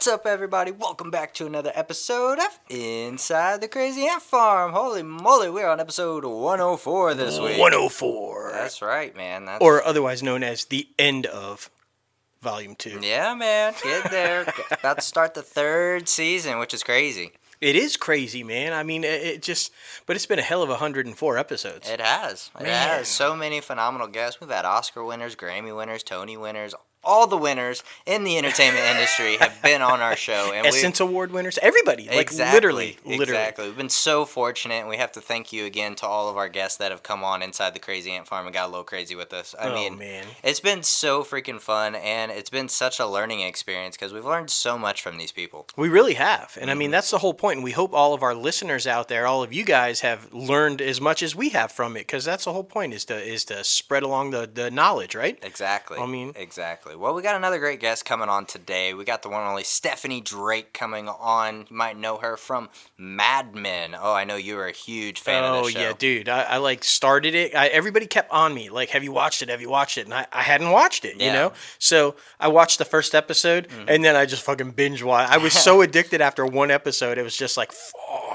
What's up, everybody? Welcome back to another episode of Inside the Crazy Ant Farm. Holy moly, we're on episode 104 this week. 104. That's right, man. Or otherwise known as the end of Volume 2. Yeah, man. Get there. About to start the third season, which is crazy. It is crazy, man. I mean, but it's been a hell of 104 episodes. It has. It has. So many phenomenal guests. We've had Oscar winners, Grammy winners, Tony winners. All the winners in the entertainment industry have been on our show. And Essence Award winners, everybody. Exactly. Literally. Exactly. We've been so fortunate, and we have to thank you again to all of our guests that have come on Inside the Crazy Ant Farm and got a little crazy with us. I mean, it's been so freaking fun, and it's been such a learning experience because we've learned so much from these people. We really have. And I mean, that's the whole point. And we hope all of our listeners out there, all of you guys have learned as much as we have from it, because that's the whole point, is to spread along the knowledge, right? Exactly. Exactly. Well, we got another great guest coming on today. We got the one and only Stephanie Drake coming on. You might know her from Mad Men. Oh, I know you were a huge fan of this show. Oh, yeah, dude. I started it. Everybody kept on me, like, have you watched it? Have you watched it? And I hadn't watched it, you know? So I watched the first episode, and then I just fucking binge watched. I was so addicted after one episode. It was just like,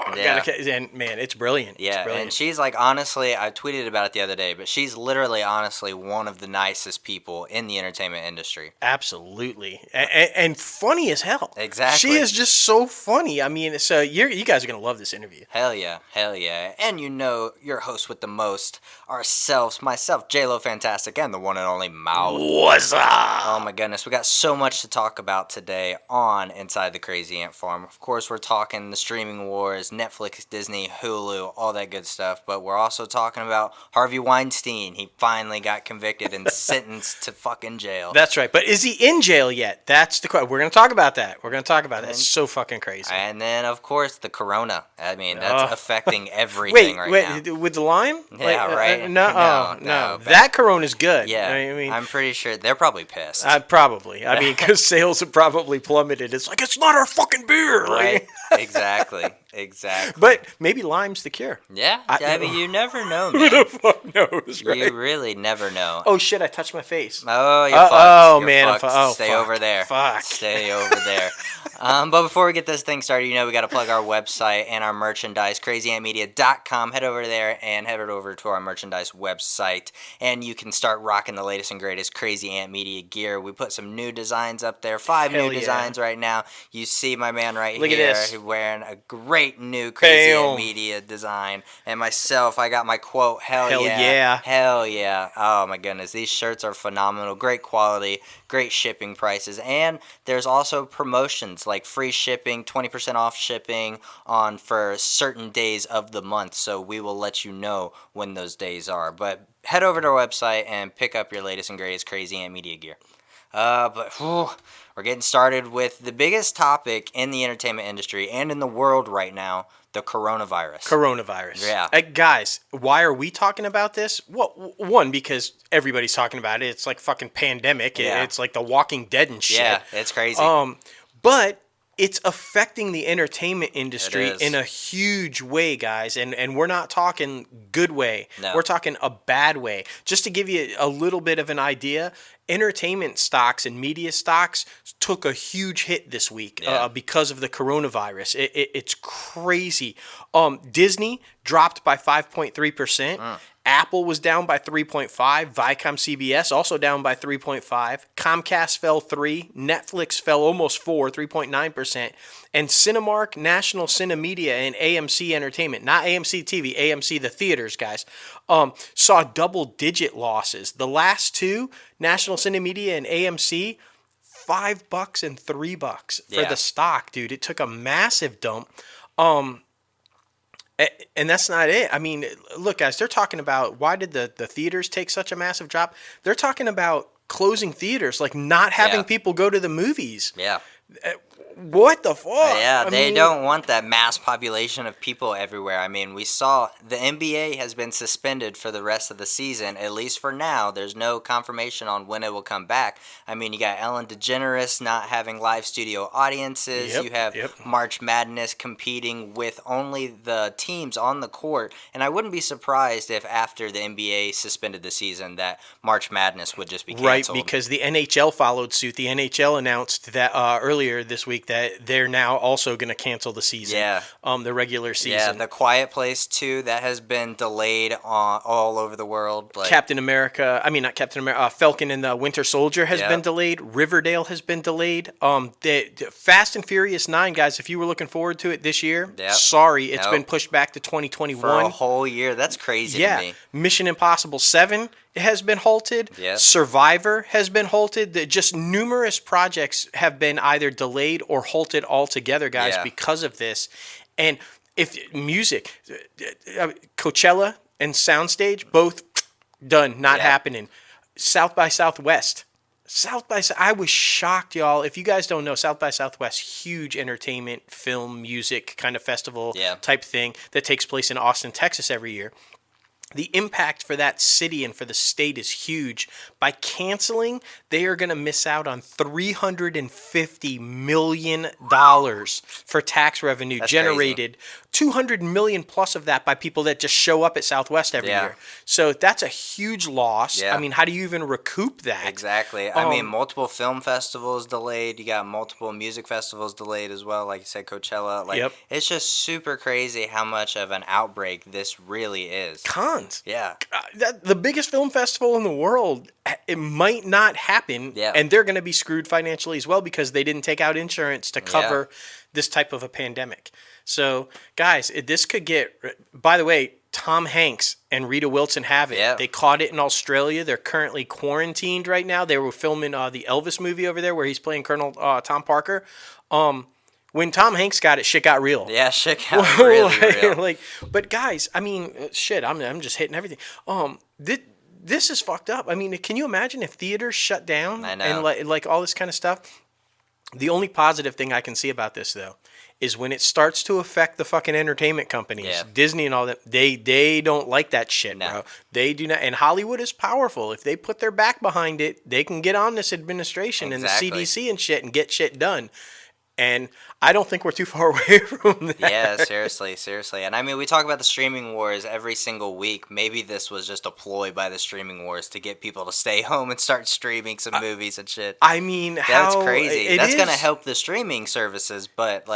and man, it's brilliant. Yeah, it's brilliant. And she's like, honestly, I tweeted about it the other day, but she's literally, honestly, one of the nicest people in the entertainment industry. Absolutely. And funny as hell. Exactly. She is just so funny. I mean, so you guys are going to love this interview. Hell yeah. Hell yeah. And you know, your host with the most, myself, J-Lo Fantastic, and the one and only Mouth. What's up? Oh my goodness. We got so much to talk about today on Inside the Crazy Ant Farm. Of course, we're talking the streaming wars, Netflix, Disney, Hulu, all that good stuff. But we're also talking about Harvey Weinstein. He finally got convicted and sentenced to fucking jail. That's right. But is he in jail yet? That's the question. We're going to talk about that. It's so fucking crazy. And then, of course, the corona. I mean, that's affecting everything right now. With the Lyme? Yeah, right. No. That corona's good. Yeah. I mean, I'm pretty sure they're probably pissed. Probably. I mean, because sales have probably plummeted. It's like, it's not our fucking beer. Right. Exactly. But maybe Lyme's the cure. Yeah. I mean, you never know, man. Who the fuck knows, right? You really never know. Oh, shit, I touched my face. Oh, you're fucked. You're man. Fucked. Stay over there. Fuck. Stay over there. But before we get this thing started, you know we got to plug our website and our merchandise, crazyantmedia.com. Head over there and head over to our merchandise website, and you can start rocking the latest and greatest Crazy Ant Media gear. We put some new designs up there, 5 new designs right now. You see my man right Look here. At this. He's wearing a great new Crazy Ant Media design. And myself, I got my quote, hell yeah. Hell yeah. Oh my goodness. These shirts are phenomenal. Great quality, great shipping prices. And there's also promotions like free shipping, 20% off shipping for certain days of the month. So we will let you know when those days are. But head over to our website and pick up your latest and greatest Crazy Ant Media gear. We're getting started with the biggest topic in the entertainment industry and in the world right now, the coronavirus. Yeah. Guys, why are we talking about this? Well, one, because everybody's talking about it. It's like fucking pandemic. Yeah. It's like The Walking Dead and shit. Yeah, it's crazy. But it's affecting the entertainment industry in a huge way, guys. And we're not talking good way. No. We're talking a bad way. Just to give you a little bit of an idea, entertainment stocks and media stocks took a huge hit this week because of the coronavirus. It's crazy. Disney dropped by 5.3%. Apple was down by 3.5%. ViacomCBS also down by 3.5%. Comcast fell 3%. Netflix fell almost 3.9%. And Cinemark, National Cinemedia, and AMC Entertainment, not AMC TV, AMC the theaters, guys, saw double-digit losses. The last two, National Cinemedia and AMC, $5 and $3 for the stock, dude. It took a massive dump. And that's not it. I mean, look, guys, they're talking about why did the theaters take such a massive drop? They're talking about closing theaters, like not having people go to the movies. Yeah. What the fuck? Yeah, they don't want that mass population of people everywhere. I mean, we saw the NBA has been suspended for the rest of the season, at least for now. There's no confirmation on when it will come back. I mean, you got Ellen DeGeneres not having live studio audiences. You have March Madness competing with only the teams on the court. And I wouldn't be surprised if after the NBA suspended the season that March Madness would just be canceled. Right, because the NHL followed suit. The NHL announced that earlier this week week that they're now also going to cancel the season. Yeah. The regular season. Yeah, The Quiet Place 2, that has been delayed all over the world. Like, Falcon and the Winter Soldier has been delayed. Riverdale has been delayed. The Fast and Furious 9, guys, if you were looking forward to it this year, sorry, it's been pushed back to 2021. For a whole year. That's crazy to me. Mission Impossible 7 has been halted. Yep. Survivor has been halted. Just numerous projects have been either delayed or halted altogether, guys, because of this. And if music, Coachella and Soundstage, both done, not happening. South by Southwest. I was shocked, y'all. If you guys don't know, South by Southwest, huge entertainment, film, music kind of festival type thing that takes place in Austin, Texas every year. The impact for that city and for the state is huge. By canceling, they are going to miss out on $350 million for tax revenue generated. Crazy. $200 million plus of that by people that just show up at Southwest every year. So that's a huge loss. Yeah. I mean, how do you even recoup that? Exactly. I mean, multiple film festivals delayed. You got multiple music festivals delayed as well. Like you said, Coachella. Like, it's just super crazy how much of an outbreak this really is. Yeah. The biggest film festival in the world, it might not happen, and they're going to be screwed financially as well because they didn't take out insurance to cover this type of a pandemic. So, guys, this could get, by the way, Tom Hanks and Rita Wilson have it. Yeah. They caught it in Australia. They're currently quarantined right now. They were filming the Elvis movie over there where he's playing Colonel Tom Parker. When Tom Hanks got it, shit got real. Yeah, shit got really real. But guys, I mean, shit, I'm just hitting everything. This is fucked up. I mean, can you imagine if theaters shut down? I know. And like all this kind of stuff? The only positive thing I can see about this, though, is when it starts to affect the fucking entertainment companies, Disney and all that, they don't like that shit, bro. They do not. And Hollywood is powerful. If they put their back behind it, they can get on this administration and the CDC and shit and get shit done. And I don't think we're too far away from that. Yeah, seriously. And I mean, we talk about the streaming wars every single week. Maybe this was just a ploy by the streaming wars to get people to stay home and start streaming some movies and shit. I mean, that's crazy. That's going to help the streaming services, but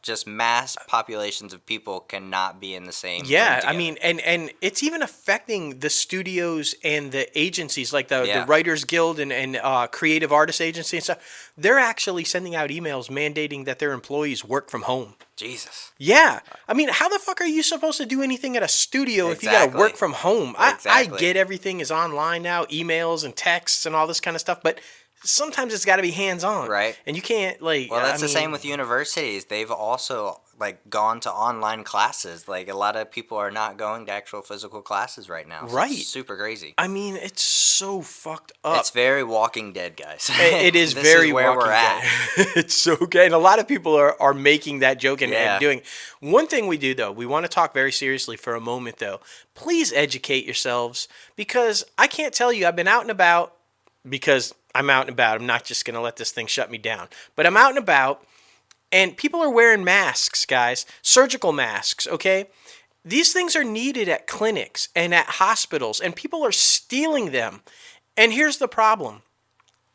just mass populations of people cannot be in the same. Yeah, I mean, and it's even affecting the studios and the agencies like the Writers Guild and Creative Artists Agency and stuff. They're actually sending out emails mandating that their employees work from home. Jesus. Yeah. I mean, how the fuck are you supposed to do anything at a studio if you got to work from home? I get everything is online now, emails and texts and all this kind of stuff, but sometimes it's got to be hands-on. Right. And you can't, Well, that's the same with universities. They've also, gone to online classes. A lot of people are not going to actual physical classes right now. So it's super crazy. I mean, it's so fucked up. It's very Walking Dead, guys. It is very where Walking we're at. It's so good. And a lot of people are making that joke and doing. One thing we do, though, we want to talk very seriously for a moment, though. Please educate yourselves because I can't tell you, I've been out and about because I'm out and about. I'm not just going to let this thing shut me down. But I'm out and about, and people are wearing masks, guys. Surgical masks, okay? These things are needed at clinics and at hospitals, and people are stealing them. And here's the problem.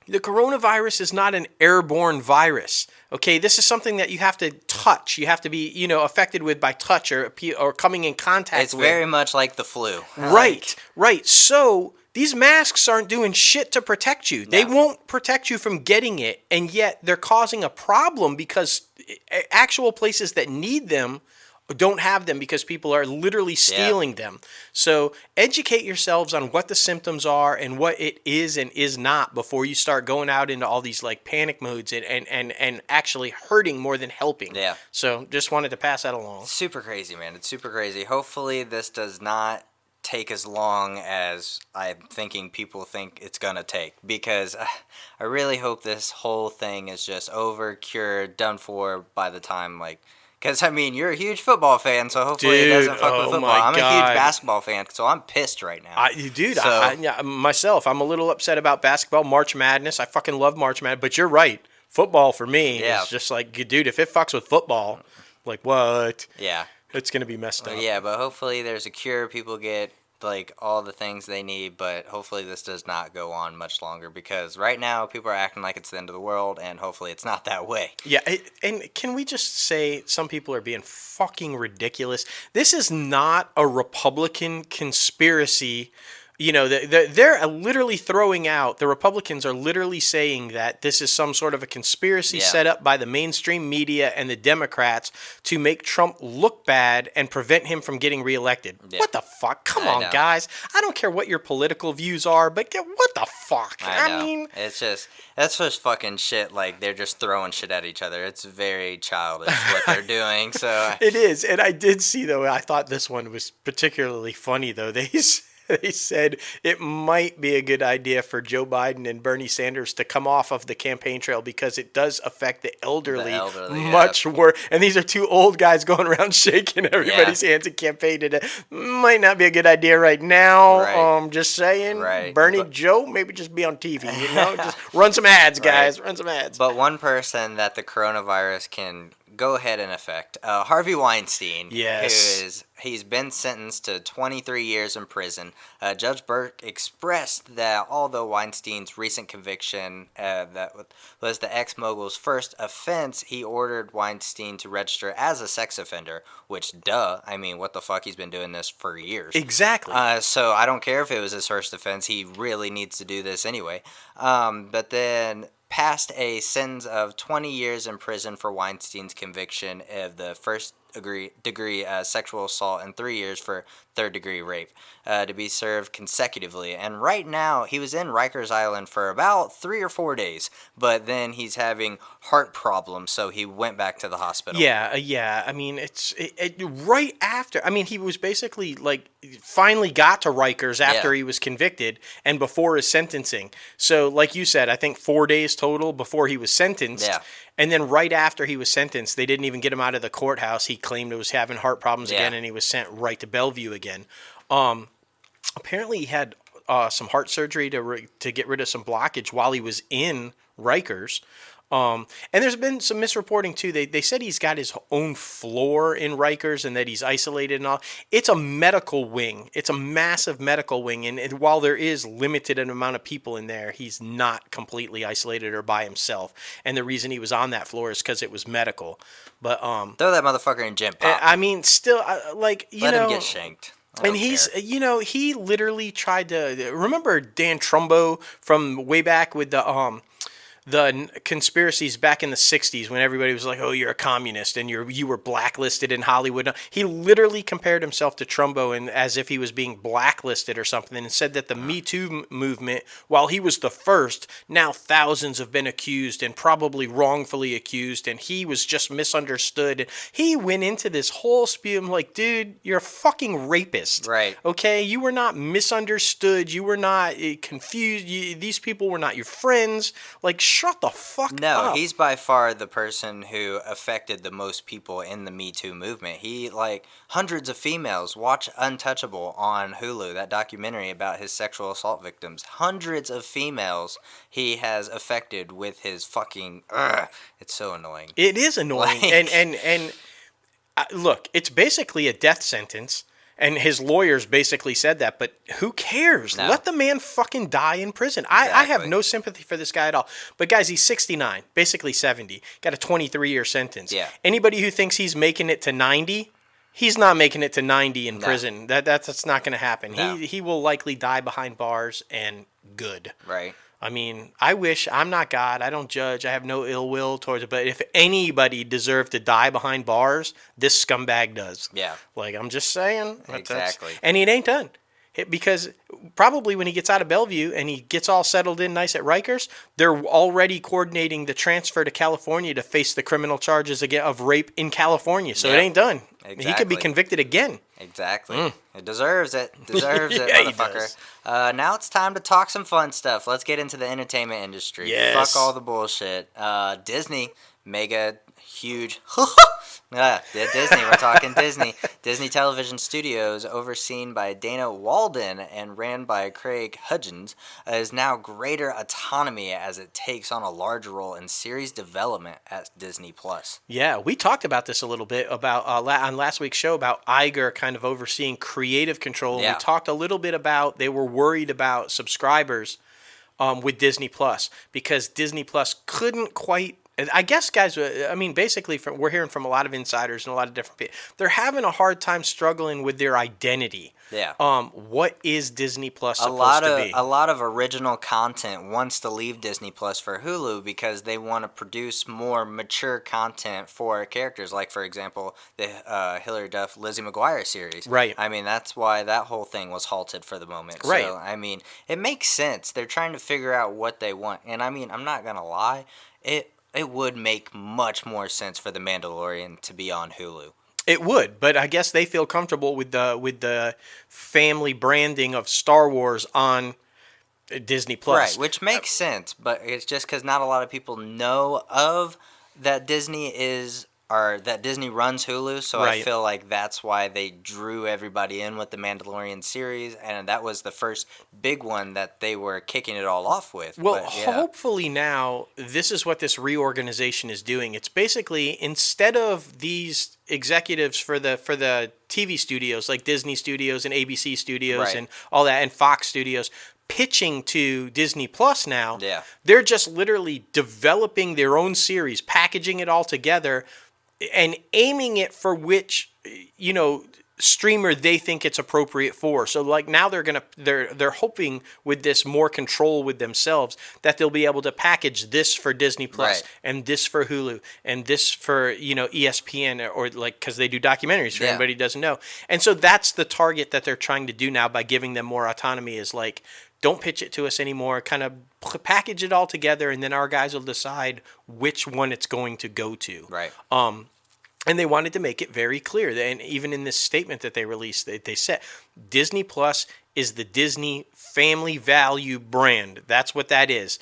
The coronavirus is not an airborne virus, okay? This is something that you have to touch. You have to be, affected with by touch or coming in contact with. It's very much like the flu. Right. So these masks aren't doing shit to protect you. No. They won't protect you from getting it, and yet they're causing a problem because actual places that need them don't have them because people are literally stealing them. So educate yourselves on what the symptoms are and what it is and is not before you start going out into all these panic modes and actually hurting more than helping. Yeah. So just wanted to pass that along. Super crazy, man. It's super crazy. Hopefully this does not take as long as I'm thinking people think it's gonna take, because I really hope this whole thing is just over, cured, done for by the time because I mean you're a huge football fan, so hopefully it doesn't fuck with football. I'm a huge basketball fan, so I'm pissed right now. Myself, I'm a little upset about basketball. March Madness, I fucking love March Madness, but you're right. Football for me is just dude, if it fucks with football, what? Yeah. It's going to be messed up. Yeah, but hopefully there's a cure. People get like all the things they need, but hopefully this does not go on much longer, because right now people are acting like it's the end of the world, and hopefully it's not that way. Yeah, and can we just say some people are being fucking ridiculous? This is not a Republican conspiracy. You know, they're literally throwing out, the Republicans are literally saying that this is some sort of a conspiracy set up by the mainstream media and the Democrats to make Trump look bad and prevent him from getting reelected. Yeah. What the fuck? Come on, guys. I don't care what your political views are, but what the fuck? I mean, it's just, that's just fucking shit. Like, they're just throwing shit at each other. It's very childish what they're doing. So it is. And I did see, though, I thought this one was particularly funny, though. They said it might be a good idea for Joe Biden and Bernie Sanders to come off of the campaign trail because it does affect the elderly much worse. And these are two old guys going around shaking everybody's hands at campaign today. Might not be a good idea right now. Right. Just saying. Right. Bernie, Joe, maybe just be on TV. You know, just run some ads, guys. Run some ads. But one person that the coronavirus can go ahead and affect, Harvey Weinstein. Yes. He's been sentenced to 23 years in prison. Judge Burke expressed that although Weinstein's recent conviction that was the ex-mogul's first offense, he ordered Weinstein to register as a sex offender, which, duh, I mean, what the fuck? He's been doing this for years. Exactly. So I don't care if it was his first offense. He really needs to do this anyway. But then passed a sentence of 20 years in prison for Weinstein's conviction of the first degree sexual assault and 3 years for third-degree rape to be served consecutively. And right now, he was in Rikers Island for about 3 or 4 days, but then he's having heart problems, so he went back to the hospital. Yeah. I mean, it's right after. I mean, he was basically like finally got to Rikers after he was convicted and before his sentencing. So, like you said, I think 4 days total before he was sentenced. Yeah. And then right after he was sentenced, they didn't even get him out of the courthouse. He claimed he was having heart problems again, and he was sent right to Bellevue again. Apparently, he had some heart surgery to get rid of some blockage while he was in Rikers. And there's been some misreporting too. They said he's got his own floor in Rikers and that he's isolated and all. It's a medical wing. It's a massive medical wing. And while there is limited amount of people in there, he's not completely isolated or by himself. And the reason he was on that floor is because it was medical. But throw that motherfucker in gym pop. I mean, still, like, let him get shanked. And he's, he literally tried to remember Dan Trumbo from way back with the conspiracies back in the 60s when everybody was like, oh, you're a communist and you were blacklisted in Hollywood. He literally compared himself to Trumbo and as if he was being blacklisted or something, and said that the Me Too movement, while he was the first, now thousands have been accused and probably wrongfully accused, and he was just misunderstood. He went into this whole spew. I'm like, dude, you're a fucking rapist. Right. Okay? You were not misunderstood. You were not confused. These people were not your friends. Like, shut the fuck up. No, he's by far the person who affected the most people in the Me Too movement. He, like, hundreds of females watch Untouchable on Hulu, that documentary about his sexual assault victims. Hundreds of females he has affected with his fucking, it's so annoying. It is annoying. Like, and look, it's basically a death sentence. And his lawyers basically said that, but who cares? No. Let the man fucking die in prison. Exactly. I have no sympathy for this guy at all. But guys, he's 69, basically 70. Got a 23-year sentence. Yeah. Anybody who thinks he's making it to 90, he's not making it to 90 in prison. That's not going to happen. No. He will likely die behind bars, and good. Right. I mean, I wish, I'm not God, I don't judge, I have no ill will towards it, but if anybody deserved to die behind bars, this scumbag does. Yeah. Like, I'm just saying. Exactly. And he ain't done. Because probably when he gets out of Bellevue and he gets all settled in nice at Rikers, they're already coordinating the transfer to California to face the criminal charges again of rape in California. So it ain't done. Exactly. He could be convicted again. Exactly. It deserves it. Deserves it, motherfucker. Now it's time to talk some fun stuff. Let's get into the entertainment industry. Yes. Fuck all the bullshit. Disney, mega huge. Disney. We're talking Disney. Disney Television Studios, overseen by Dana Walden and ran by Craig Hudgens, is now greater autonomy as it takes on a larger role in series development at Disney Plus. Yeah, we talked about this a little bit about on last week's show about Iger kind of overseeing creative control. Yeah. We talked a little bit about they were worried about subscribers with Disney Plus because Disney Plus couldn't quite. I guess, guys, I mean, basically, we're hearing from a lot of insiders and a lot of different people. They're having a hard time struggling with their identity. Yeah. What is Disney Plus supposed to be? A lot of original content wants to leave Disney Plus for Hulu because they want to produce more mature content for characters. Like, for example, the Hilary Duff, Lizzie McGuire series. Right. I mean, that's why that whole thing was halted for the moment. Right. So, I mean, it makes sense. They're trying to figure out what they want. And, I mean, I'm not going to lie. It would make much more sense for The Mandalorian to be on Hulu. It would, but I guess they feel comfortable with the family branding of Star Wars on Disney Plus. Right, which makes sense, but it's just because not a lot of people know of that Disney runs Hulu, so right. I feel like that's why they drew everybody in with the Mandalorian series, and that was the first big one that they were kicking it all off with. Well, hopefully now this is what this reorganization is doing. It's basically, instead of these executives for the TV studios like Disney Studios and ABC Studios right. and all that, and Fox Studios, pitching to Disney Plus now, they're just literally developing their own series, packaging it all together, and aiming it for which, streamer they think it's appropriate for. So like now they're hoping with this more control with themselves that they'll be able to package this for Disney Plus right. and this for Hulu and this for ESPN or like because they do documentaries for anybody who doesn't know. And so that's the target that they're trying to do now by giving them more autonomy is like, don't pitch it to us anymore, kind of package it all together, and then our guys will decide which one it's going to go to. Right. And they wanted to make it very clear. And even in this statement that they released, they said Disney Plus is the Disney family value brand. That's what that is.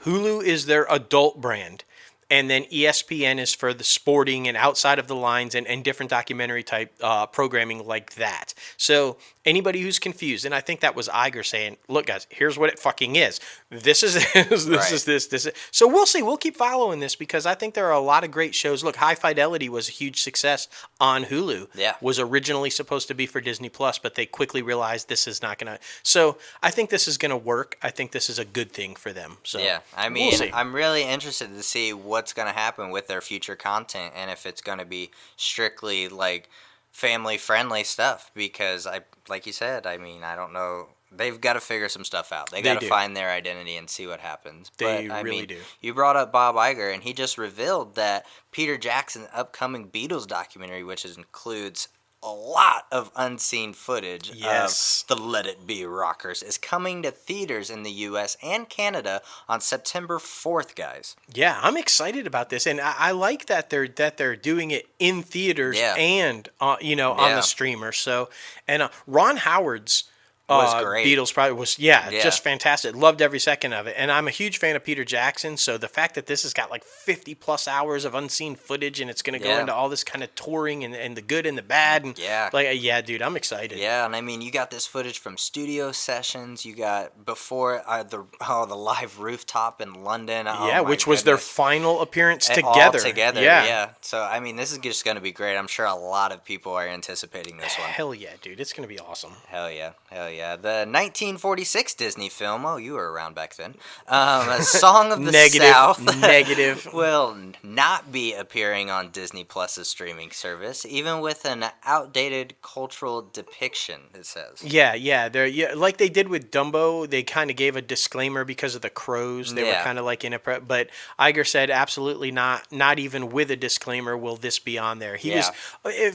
Hulu is their adult brand. And then ESPN is for the sporting and outside of the lines and different documentary type programming like that. So anybody who's confused, and I think that was Iger saying, look, guys, here's what it fucking is. This is this. So we'll see. We'll keep following this because I think there are a lot of great shows. Look, High Fidelity was a huge success on Hulu. Yeah. Was originally supposed to be for Disney Plus, but they quickly realized this is not going to. So I think this is going to work. I think this is a good thing for them. So yeah, I mean, I'm really interested to see what's going to happen with their future content and if it's going to be strictly like family friendly stuff because like you said, I mean, I don't know, they've got to figure some stuff out. They got to find their identity and see what happens. They really do. You brought up Bob Iger and he just revealed that Peter Jackson's upcoming Beatles documentary, which includes a lot of unseen footage of the Let It Be Rockers, is coming to theaters in the U.S. and Canada on September 4th, guys. Yeah, I'm excited about this, and I like that they're doing it in theaters and on the streamer. So, and Ron Howard's was great. Beatles probably was just fantastic. Loved every second of it. And I'm a huge fan of Peter Jackson, so the fact that this has got like 50 plus hours of unseen footage and it's going to go into all this kind of touring and the good and the bad and dude, I'm excited. Yeah, and I mean, you got this footage from studio sessions. You got before the live rooftop in London. Which was their final appearance together. All together. Yeah. So I mean, this is just going to be great. I'm sure a lot of people are anticipating this one. Hell yeah, dude. It's going to be awesome. Hell yeah. The 1946 Disney film, you were around back then, A Song of the South Negative. will not be appearing on Disney Plus's streaming service, even with an outdated cultural depiction, it says. Yeah, like they did with Dumbo, they kind of gave a disclaimer because of the crows. They were kind of like but Iger said absolutely not even with a disclaimer will this be on there. He was,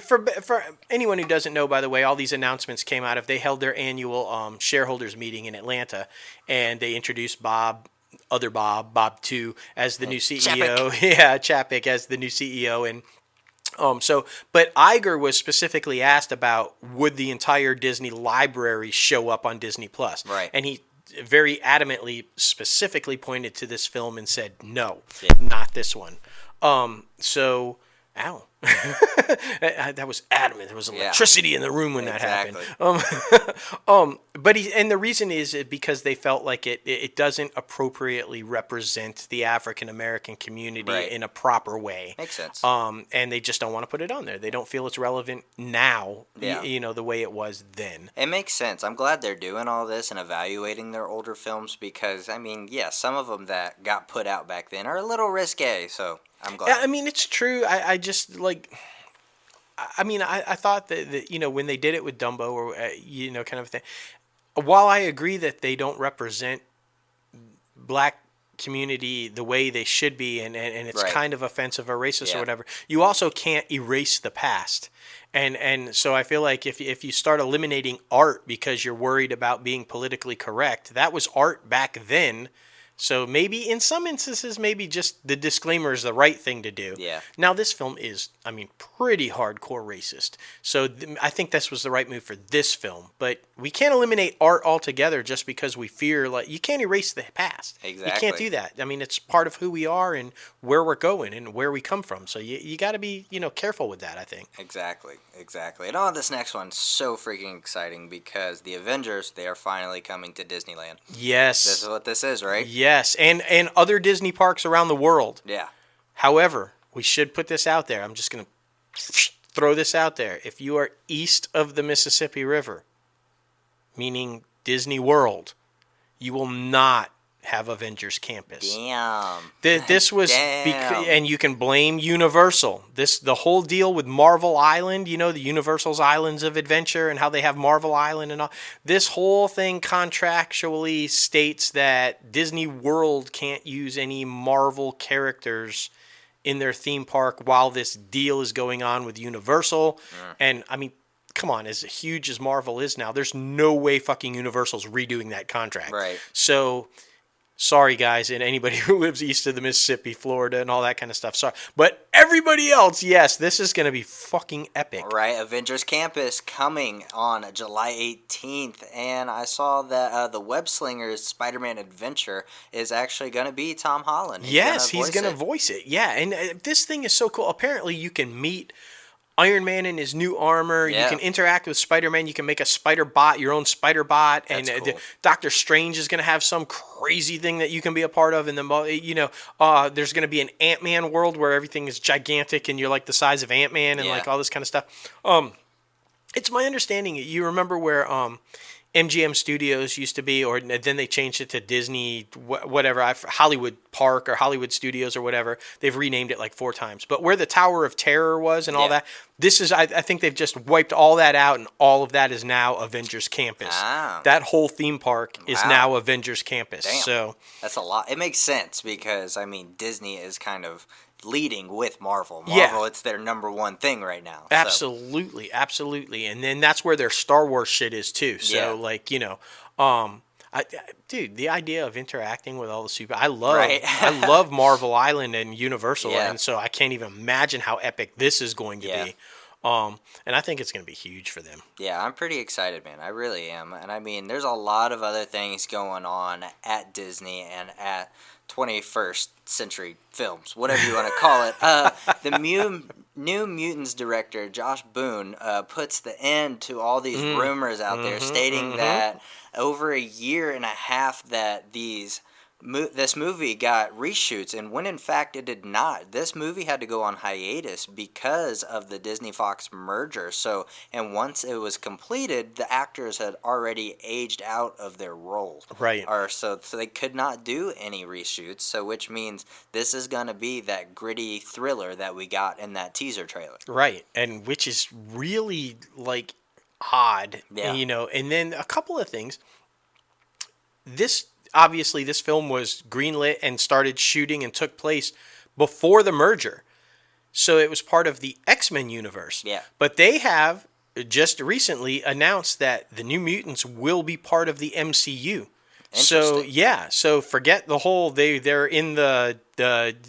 for anyone who doesn't know, by the way, all these announcements came out of, they held their annual shareholders meeting in Atlanta, and they introduced Bob 2 as the new CEO. Chapek as the new CEO, and but Iger was specifically asked about would the entire Disney library show up on Disney Plus, right? And he very adamantly, specifically pointed to this film and said no, not this one. So Ow. That was adamant. There was electricity in the room when that happened. But the reason is because they felt like it doesn't appropriately represent the African American community in a proper way. Makes sense. And they just don't want to put it on there. They don't feel it's relevant now, the way it was then. It makes sense. I'm glad they're doing all this and evaluating their older films because, I mean, some of them that got put out back then are a little risque, so I'm glad. I mean, it's true. I just, I thought that, when they did it with Dumbo or, kind of thing, while I agree that they don't represent black community the way they should be and it's kind of offensive or racist or whatever, you also can't erase the past. And so I feel like if you start eliminating art because you're worried about being politically correct, that was art back then. So maybe in some instances, maybe just the disclaimer is the right thing to do. Yeah. Now this film is, pretty hardcore racist. So I think this was the right move for this film. But we can't eliminate art altogether just because we fear, you can't erase the past. Exactly. You can't do that. It's part of who we are and where we're going and where we come from. So you got to be, careful with that, I think. Exactly. And on this next one, so freaking exciting because the Avengers, they are finally coming to Disneyland. Yes. This is what this is, right? Yes, and other Disney parks around the world. Yeah. However, we should put this out there. I'm just going to throw this out there. If you are east of the Mississippi River, meaning Disney World, you will not have Avengers Campus. Damn. This was, and you can blame Universal. The whole deal with Marvel Island, the Universal's Islands of Adventure and how they have Marvel Island and all. This whole thing contractually states that Disney World can't use any Marvel characters in their theme park while this deal is going on with Universal. And come on, as huge as Marvel is now, there's no way fucking Universal's redoing that contract. Right. So sorry, guys, and anybody who lives east of the Mississippi, Florida, and all that kind of stuff. Sorry. But everybody else, yes, this is going to be fucking epic. Right, Avengers Campus coming on July 18th. And I saw that the Web Slingers Spider-Man Adventure is actually going to be Tom Holland. He's going to voice it. Yeah, and this thing is so cool. Apparently, you can meet Iron Man in his new armor. Yeah. You can interact with Spider-Man. You can make a spider bot, your own spider bot. That's and cool. Doctor Strange is going to have some crazy thing that you can be a part of. And there's going to be an Ant-Man world where everything is gigantic and you're like the size of Ant-Man and all this kind of stuff. It's my understanding. You remember where MGM Studios used to be, or then they changed it to Disney, whatever, Hollywood Park or Hollywood Studios or whatever. They've renamed it like 4 times. But where the Tower of Terror was and all that, this is, I think they've just wiped all that out, and all of that is now Avengers Campus. Ah. That whole theme park is now Avengers Campus. Damn. So that's a lot. It makes sense because, Disney is kind of leading with Marvel. It's their number one thing right now. Absolutely. And then that's where their Star Wars shit is too. So dude, the idea of interacting with all the I love Marvel Island and Universal, and so I can't even imagine how epic this is going to be. And I think it's going to be huge for them. Yeah, I'm pretty excited, man. I really am. And there's a lot of other things going on at Disney and at 21st Century Films, whatever you want to call it. The New Mutants director, Josh Boone, puts the end to all these rumors out there stating that over a year and a half that this movie got reshoots, and when in fact it did not. This movie had to go on hiatus because of the Disney-Fox merger. So, and once it was completed, the actors had already aged out of their role. Right. So they could not do any reshoots, so which means this is going to be that gritty thriller that we got in that teaser trailer. Right, and which is really, odd. Yeah. And then a couple of things. Obviously, this film was greenlit and started shooting and took place before the merger. So it was part of the X-Men universe. Yeah. But they have just recently announced that the New Mutants will be part of the MCU. So forget the whole they're in the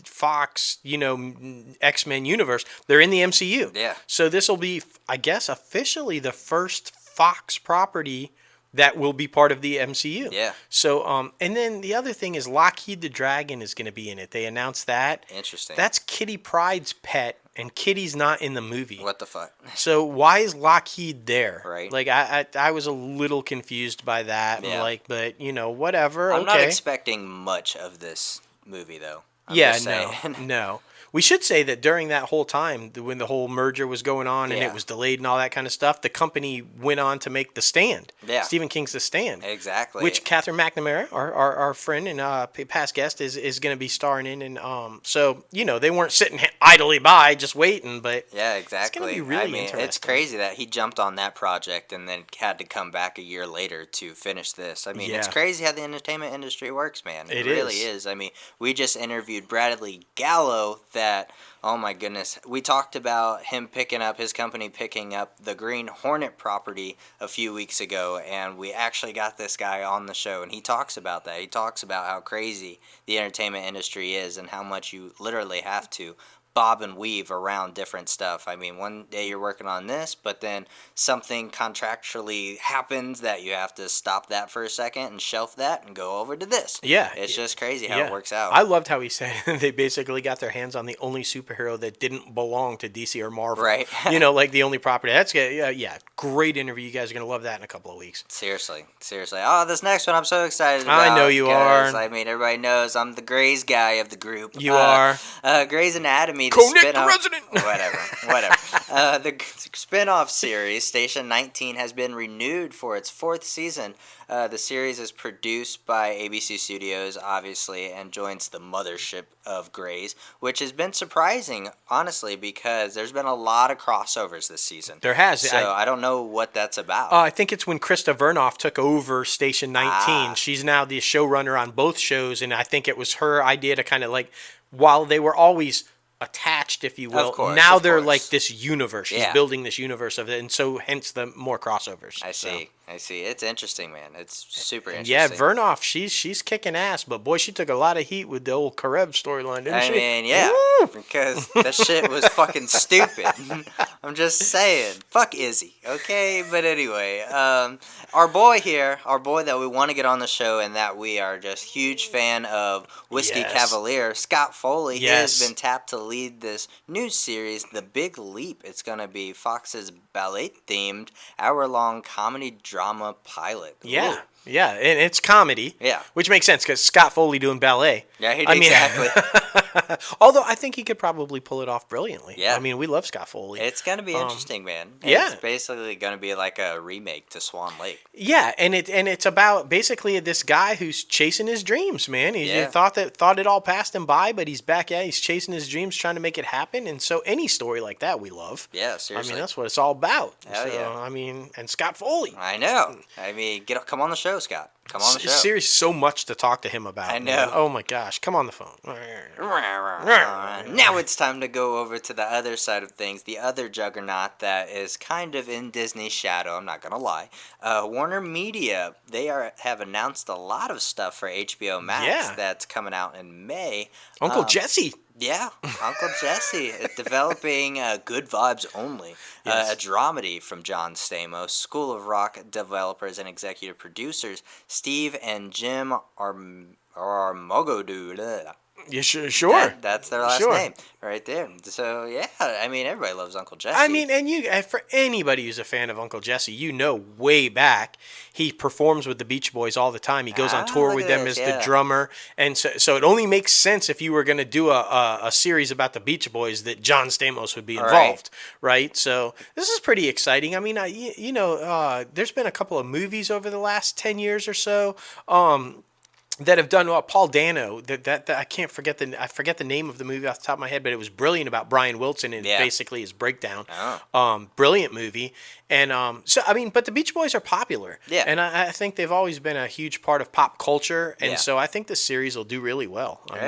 Fox, X-Men universe. They're in the MCU. Yeah. So this will be, I guess, officially the first Fox property that will be part of the MCU. Yeah. So, and then the other thing is Lockheed the Dragon is going to be in it. They announced that. Interesting. That's Kitty Pryde's pet and Kitty's not in the movie. What the fuck? So why is Lockheed there? Right. Like I was a little confused by that. Yeah. Like, but whatever. I'm not expecting much of this movie though. No. We should say that during that whole time, when the whole merger was going on and it was delayed and all that kind of stuff, the company went on to make The Stand. Yeah. Stephen King's The Stand. Exactly. Which Catherine McNamara, our friend and past guest, is going to be starring in. And so, they weren't sitting idly by just waiting. But yeah, exactly. It's going to be really interesting. It's crazy that he jumped on that project and then had to come back a year later to finish this. I mean, it's crazy how the entertainment industry works, man. It really is. I mean, we just interviewed Bradley Gallo that, oh my goodness, we talked about his company picking up the Green Hornet property a few weeks ago, and we actually got this guy on the show, and he talks about that. He talks about how crazy the entertainment industry is and how much you literally have to bob and weave around different stuff. I mean, one day you're working on this, but then something contractually happens that you have to stop that for a second and shelf that and go over to this. Yeah. It's just crazy how it works out. I loved how he said they basically got their hands on the only superhero that didn't belong to DC or Marvel. Right. Like the only property. That's good. Yeah. Great interview. You guys are going to love that in a couple of weeks. Seriously. Oh, this next one I'm so excited about. I know you are. I mean, everybody knows I'm the Grey's guy of the group. You are. Grey's Anatomy. Connect the resident. Whatever. The spin-off series, Station 19, has been renewed for its 4th season. The series is produced by ABC Studios, obviously, and joins the mothership of Grey's, which has been surprising, honestly, because there's been a lot of crossovers this season. There has. So I don't know what that's about. I think it's when Krista Vernoff took over Station 19. She's now the showrunner on both shows, and I think it was her idea to kind of while they were always attached, if you will. Now they're like this universe. She's building this universe of it, and so hence the more crossovers. I see. It's interesting, man. It's super interesting. Yeah, Vernoff, she's kicking ass, but boy, she took a lot of heat with the old Karev storyline, didn't she? I mean, yeah, because that shit was fucking stupid. I'm just saying. Fuck Izzy, okay? But anyway, our boy that we want to get on the show and that we are just huge fan of, Whiskey Cavalier, Scott Foley, he has been tapped to lead this new series, The Big Leap. It's going to be Fox's ballet-themed, hour-long comedy drama pilot. Yeah. Ooh. Yeah, and it's comedy. Yeah. Which makes sense because Scott Foley doing ballet. Yeah, exactly. Although I think he could probably pull it off brilliantly. Yeah. I mean, we love Scott Foley. It's going to be interesting, man. Yeah. It's basically going to be like a remake to Swan Lake. Yeah, and it's about basically this guy who's chasing his dreams, man. He thought it all passed him by, but he's back. Yeah, he's chasing his dreams, trying to make it happen. And so any story like that we love. Yeah, seriously. I mean, that's what it's all about. Hell yeah. I mean, and Scott Foley. I know. I mean, come on the show, Scott. Come on the show. Seriously, so much to talk to him about. I know. Man. Oh my gosh, come on the phone. Now it's time to go over to the other side of things, the other juggernaut that is kind of in Disney's shadow, I'm not going to lie. WarnerMedia, they have announced a lot of stuff for HBO Max that's coming out in May. Uncle Jesse. Yeah, Uncle Jesse, developing Good Vibes Only, a dramedy from John Stamos, School of Rock developers and executive producers, Steve and Jim Armogodu. Yeah, sure. That's their last name right there. So, yeah, I mean, everybody loves Uncle Jesse. I mean, and for anybody who's a fan of Uncle Jesse, way back, he performs with the Beach Boys all the time. He goes on tour with them as the drummer. And so it only makes sense if you were going to do a series about the Beach Boys that John Stamos would be involved, right? So this is pretty exciting. I mean, there's been a couple of movies over the last 10 years or so. That have done Paul Dano. That I can't forget I forget the name of the movie off the top of my head, but it was brilliant about Brian Wilson and basically his breakdown. Brilliant movie, and so I mean, but the Beach Boys are popular, and I think they've always been a huge part of pop culture, and so I think this series will do really well. I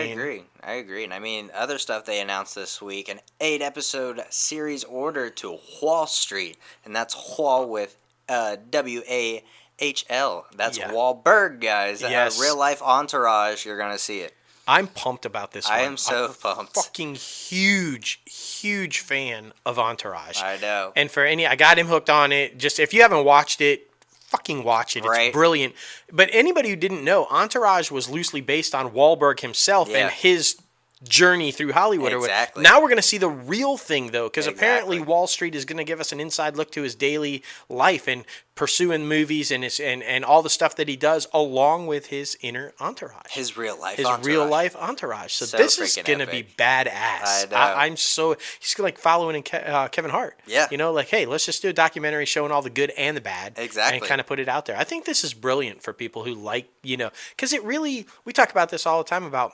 agree, and I mean, other stuff they announced this week: an 8-episode series order to Wall Street, and that's Wall with WAHL. That's Wahlberg, guys. Real life Entourage. You're gonna see it. I'm pumped about this one. I am so pumped. Fucking huge fan of Entourage. I know. And I got him hooked on it. Just if you haven't watched it, fucking watch it. It's brilliant. But anybody who didn't know, Entourage was loosely based on Wahlberg himself and his journey through Hollywood. Exactly. Now we're going to see the real thing, though, because apparently Wall Street is going to give us an inside look to his daily life and pursuing movies and all the stuff that he does, along with his inner entourage. His real life entourage. So this is going to be badass. I'm so... He's like following Kevin Hart. Yeah. You know, like, hey, let's just do a documentary showing all the good and the bad. Exactly. And kind of put it out there. I think this is brilliant for people who like, you know... Because it really... We talk about this all the time about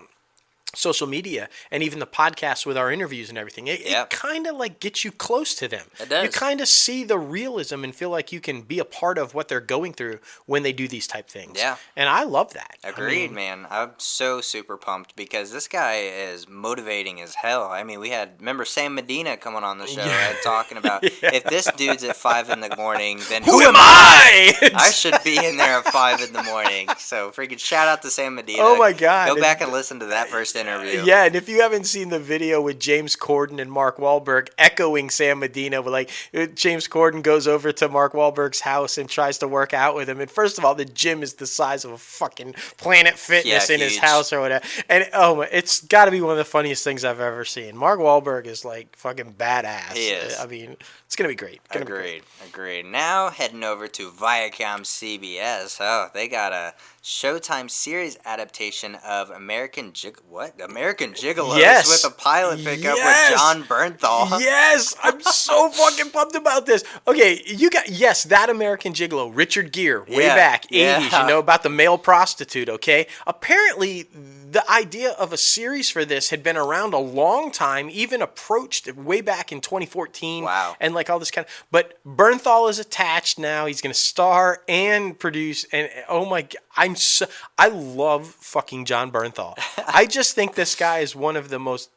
social media and even the podcast with our interviews and everything. It kind of like gets you close to them. It does. You kind of see the realism and feel like you can be a part of what they're going through when they do these type things. Yeah. And I love that. Agreed, man. I'm so super pumped because this guy is motivating as hell. I mean, remember Sam Medina coming on the show and talking about if this dude's at 5 in the morning, then who am I? I should be in there at 5 in the morning. So freaking shout out to Sam Medina. Oh my God. Go back and listen to that first interview. Yeah, and if you haven't seen the video with James Corden and Mark Wahlberg echoing Sam Medina, like James Corden goes over to Mark Wahlberg's house and tries to work out with him. And first of all, the gym is the size of a fucking Planet Fitness in his house or whatever. And it's got to be one of the funniest things I've ever seen. Mark Wahlberg is like fucking badass. He is. I mean, it's going to be great. Agreed. Now heading over to ViacomCBS. Oh, they got a Showtime series adaptation of American Gigolos with a pilot pickup with John Bernthal. Yes, I'm so fucking pumped about this. Okay, you got that American Gigolo, Richard Gere, way back 80s. You know about the male prostitute. Okay, apparently the idea of a series for this had been around a long time, even approached way back in 2014. Wow, and like all this kind of. But Bernthal is attached now. He's going to star and produce. And oh my God, I love fucking John Bernthal. I just think this guy is one of the most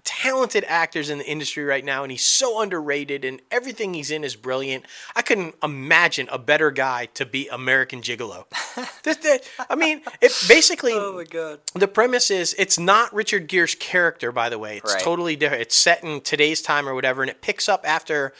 talented actors in the industry right now, and he's so underrated, and everything he's in is brilliant. I couldn't imagine a better guy to be American Gigolo. I mean, it basically. Oh my God. The premise is it's not Richard Gere's character, by the way. It's totally different. It's set in today's time or whatever, and it picks up after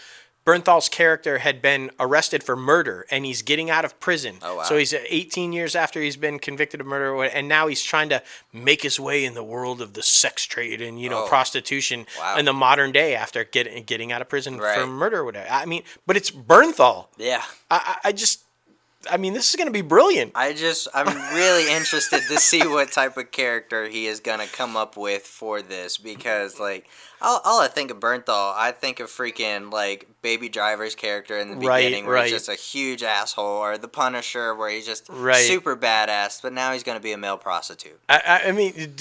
Bernthal's character had been arrested for murder, and he's getting out of prison. Oh, wow. So he's 18 years after he's been convicted of murder, and now he's trying to make his way in the world of the sex trade and prostitution in the modern day after getting out of prison for murder or whatever. I mean, but it's Bernthal. Yeah. I mean, this is going to be brilliant. I'm really interested to see what type of character he is going to come up with for this because, like, all I think of Bernthal, I think of freaking, like, Baby Driver's character in the beginning where he's just a huge asshole, or The Punisher where he's just super badass, but now he's going to be a male prostitute. I mean...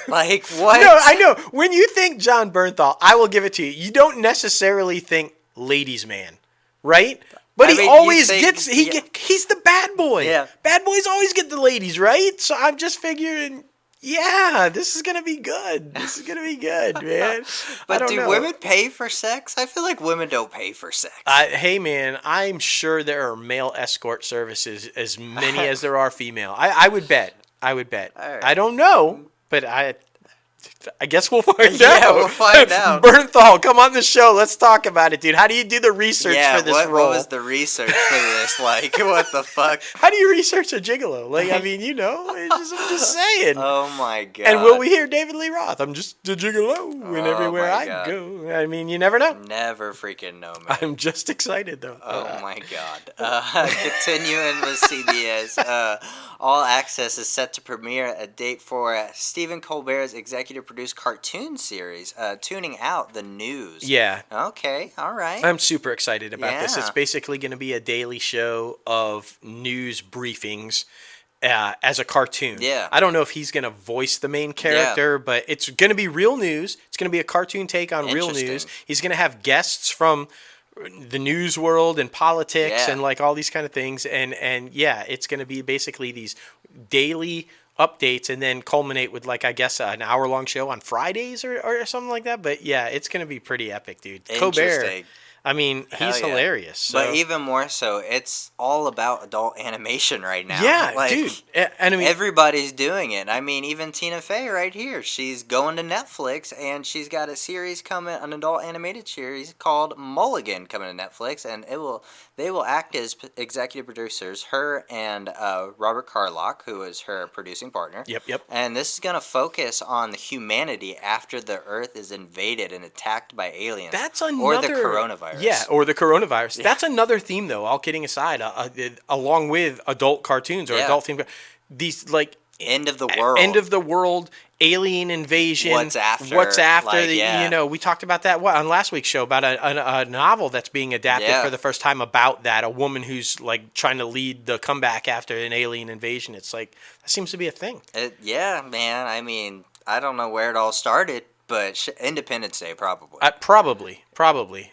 like, what? No, I know. When you think John Bernthal, I will give it to you. You don't necessarily think ladies' man, right? But he always gets, he's the bad boy. Yeah. Bad boys always get the ladies, right? So I'm just figuring, this is going to be good. This is going to be good, man. But do women pay for sex? I feel like women don't pay for sex. Hey, man, I'm sure there are male escort services as many as there are female. I would bet. Right. I don't know, but I guess we'll find out. Yeah, we'll find out. Bernthal, come on the show. Let's talk about it, dude. How do you do the research for this role? What was the research for this? Like, what the fuck? How do you research a gigolo? Like, I mean, I'm just saying. Oh, my God. And will we hear David Lee Roth? I'm just a gigolo, and everywhere I go. I mean, you never know. Never freaking know, man. I'm just excited, though. Oh, my God. Continuing with CBS, All Access is set to premiere a date for Stephen Colbert's executive produced cartoon series, Tuning Out the News. Yeah. Okay, all right. I'm super excited about this. It's basically going to be a daily show of news briefings as a cartoon. Yeah. I don't know if he's going to voice the main character, but it's going to be real news. It's going to be a cartoon take on real news. He's going to have guests from the news world and politics and like all these kind of things. And it's going to be basically these daily updates and then culminate with, like, I guess an hour-long show on Fridays or something like that. But yeah, it's going to be pretty epic, dude. Colbert, I mean, he's hilarious. So. But even more so, it's all about adult animation right now. Yeah, dude. And I mean, everybody's doing it. I mean, even Tina Fey right here. She's going to Netflix, and she's got a series coming, an adult animated series called Mulligan coming to Netflix, and they will act as executive producers, her and Robert Carlock, who is her producing partner. Yep. And this is going to focus on the humanity after the Earth is invaded and attacked by aliens. That's another... Or the coronavirus. Yeah, or the coronavirus. Yeah. That's another theme, though, all kidding aside, along with adult cartoons or adult themed... These, like... End of the world. End of the world, alien invasion. What's after. You know, we talked about that on last week's show about a novel that's being adapted for the first time about that. A woman who's, like, trying to lead the comeback after an alien invasion. It's like, that seems to be a thing. Yeah, man. I mean, I don't know where it all started. But Independence Day, probably. Probably.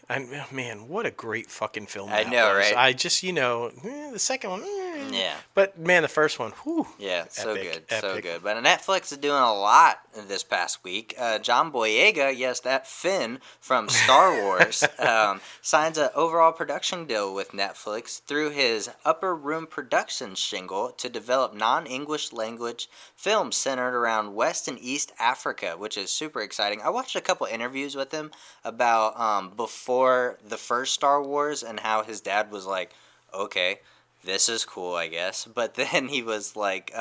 Man, what a great fucking film that know, was. right? I just, the second one, yeah. But, man, the first one, whew. Yeah, so epic. So good. But Netflix is doing a lot this past week. John Boyega, yes, that Finn from Star Wars, signs an overall production deal with Netflix through his Upper Room Productions shingle to develop non-English language films centered around West and East Africa, which is super exciting. I watched a couple interviews with him about before the first Star Wars and how his dad was like, okay, this is cool, I guess. But then he was like,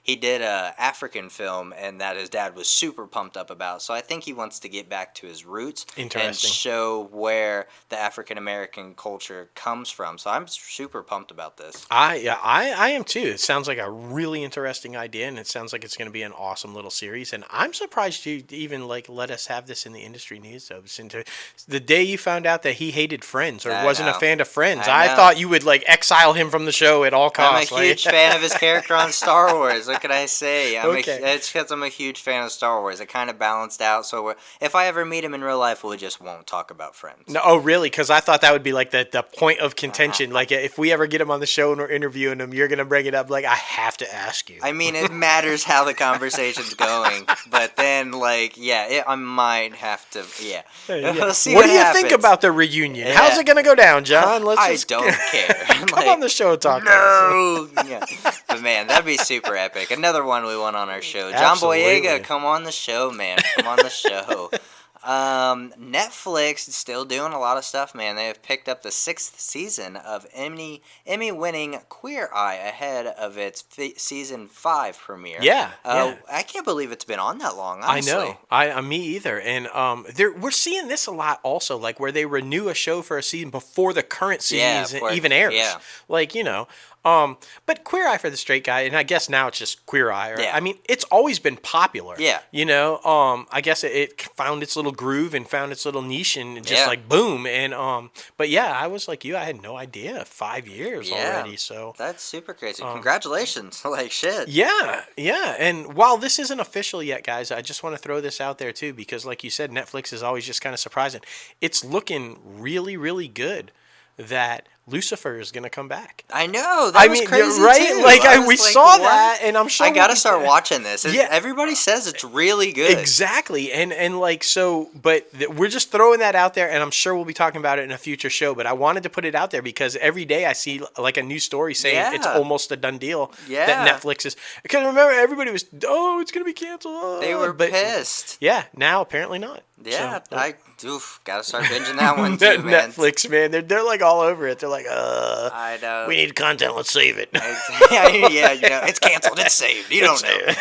he did a African film and that his dad was super pumped up about. So I think he wants to get back to his roots and show where the African American culture comes from. So I'm super pumped about this. I am too. It sounds like a really interesting idea, and it sounds like it's going to be an awesome little series. And I'm surprised you even let us have this in the industry news. So the day you found out that he hated Friends or wasn't a fan of Friends, I thought you would exile him from the show at all costs. I'm a huge fan of his character on Star Wars. What can I say? It's because I'm a huge fan of Star Wars. It kind of balanced out. So if I ever meet him in real life, we just won't talk about Friends. No, oh, really? Because I thought that would be the point of contention. If we ever get him on the show and we're interviewing him, you're going to bring it up. I have to ask you. I mean, it matters how the conversation's going. But then, I might have to, yeah. We'll see what do you think about the reunion? Yeah. How's it going to go down, John? I don't care. Come on the show and talk. No, yeah. But man, that'd be super epic. Another one we want on our show. John Boyega, come on the show, man. Come on the show. Netflix is still doing a lot of stuff, man. They have picked up the 6th season of Emmy-winning Queer Eye ahead of its season 5 premiere. Yeah, I can't believe it's been on that long, honestly. I know. Me either. And we're seeing this a lot also, where they renew a show for a season before the current season even airs. Yeah. But Queer Eye for the Straight Guy, and I guess now it's just Queer Eye. Yeah. I mean, it's always been popular. Yeah. I guess it found its little groove and found its little niche and just boom. And but yeah, I was like you, I had no idea. 5 years already. So that's super crazy. Congratulations. Shit. Yeah. And while this isn't official yet, guys, I just want to throw this out there too, because like you said, Netflix is always just kind of surprising. It's looking really, really good that Lucifer is going to come back. I know. That was crazy right? too. We saw that, and I'm sure I got to start watching this. Everybody says it's really good. Exactly. And but we're just throwing that out there, and I'm sure we'll be talking about it in a future show, but I wanted to put it out there because every day I see a new story saying it's almost a done deal that Netflix is. Because remember, everybody was, it's going to be canceled. They were pissed. Yeah, now apparently not. Yeah, so, gotta start binging that one too, man. Netflix, man, they're all over it. They're like, I know. We need content. Let's save it. Yeah, it's canceled. It's saved. You don't know.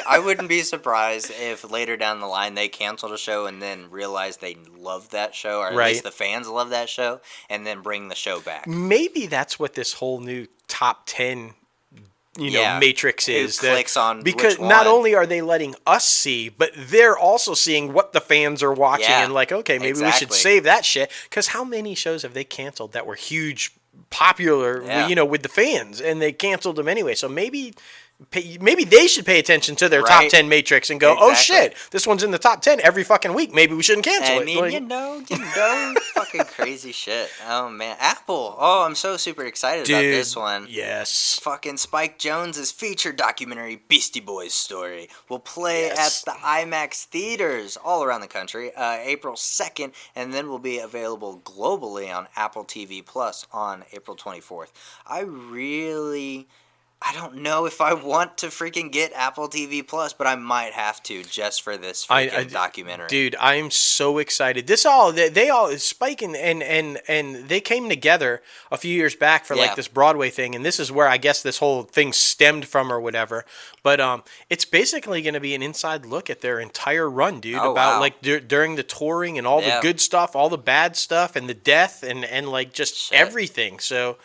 I wouldn't be surprised if later down the line they canceled a show and then realize they love that show, or at least the fans love that show, and then bring the show back. Maybe that's what this whole new top 10 matrix is. Clicks on because not only are they letting us see, but they're also seeing what the fans are watching and okay, maybe we should save that shit. Because how many shows have they canceled that were huge, popular, with the fans, and they canceled them anyway? So maybe maybe they should pay attention to their top 10 matrix and go, exactly. Oh shit, this one's in the top 10 every fucking week. Maybe we shouldn't cancel it. I mean, like, you know, fucking crazy shit. Oh man, Apple. Oh, I'm so super excited about this one. Yes. Fucking Spike Jonze's feature documentary Beastie Boys story will play at the IMAX theaters all around the country April 2nd, and then will be available globally on Apple TV Plus on April 24th. I don't know if I want to freaking get Apple TV Plus, but I might have to just for this freaking documentary. Dude, I'm so excited. They all Spike and they came together a few years back for like this Broadway thing, and this is where I guess this whole thing stemmed from or whatever. But it's basically going to be an inside look at their entire run, dude, like during the touring and all the good stuff, all the bad stuff, and the death and like just everything. So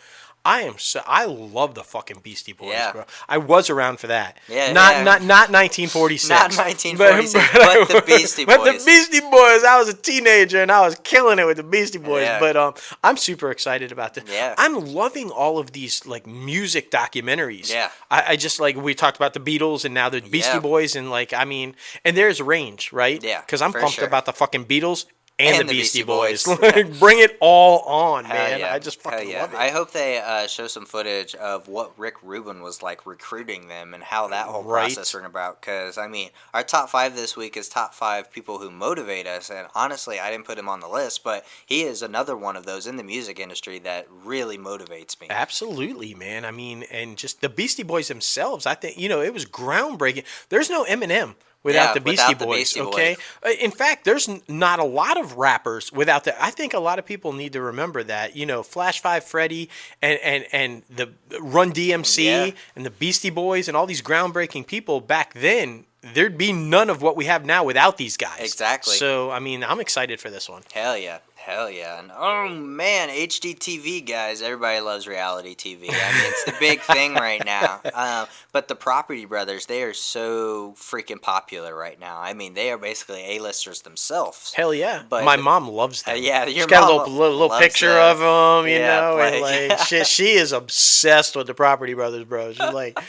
I love the fucking Beastie Boys, bro. I was around for that. Not 1946. Not 1946, but the Beastie Boys. But the Beastie Boys. I was a teenager and I was killing it with the Beastie Boys. Yeah. But I'm super excited about this. Yeah. I'm loving all of these like music documentaries. Yeah. I just like we talked about the Beatles and now the Beastie Boys and like I mean and there's range, right? Yeah. Because I'm pumped about the fucking Beatles. And the Beastie Boys. Like, bring it all on, man. Yeah. I just fucking love it. I hope they show some footage of what Rick Rubin was like recruiting them and how that whole process went about. Because, I mean, our top 5 this week is top 5 people who motivate us. And honestly, I didn't put him on the list, but he is another one of those in the music industry that really motivates me. Absolutely, man. I mean, and just the Beastie Boys themselves, I think, it was groundbreaking. There's no Eminem without the Beastie Boys, okay? In fact, there's not a lot of rappers without that. I think a lot of people need to remember that. Flash 5 Freddy and the Run DMC and the Beastie Boys and all these groundbreaking people back then, there'd be none of what we have now without these guys. Exactly. So, I mean, I'm excited for this one. Hell yeah. And oh man, HGTV, guys. Everybody loves reality TV. I mean, it's the big thing right now. But the Property Brothers, they are so freaking popular right now. I mean, they are basically A-listers themselves. Hell yeah. But my mom loves them. Yeah, your She's got mom a little picture of them, and like she is obsessed with the Property Brothers, bro. She's like,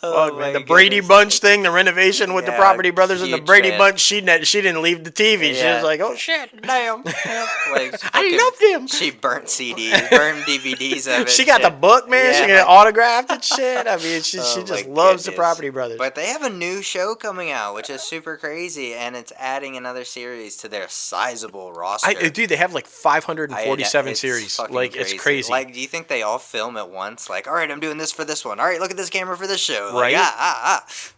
oh, man, the Brady Bunch thing, the renovation with the Property Brothers and the Brady Bunch, she didn't leave the TV. She was like, oh shit, damn. I love them. She burnt CDs, burnt DVDs of it. She got the book, man. She got it autographed and shit. I mean, she just loves the Property Brothers. But they have a new show coming out, which is super crazy, and it's adding another series to their sizable roster. Dude, they have like 547 series. Like, crazy. It's crazy. Like, do you think they all film at once? Like, all right, I'm doing this for this one. All right, look at this camera for this show. Like,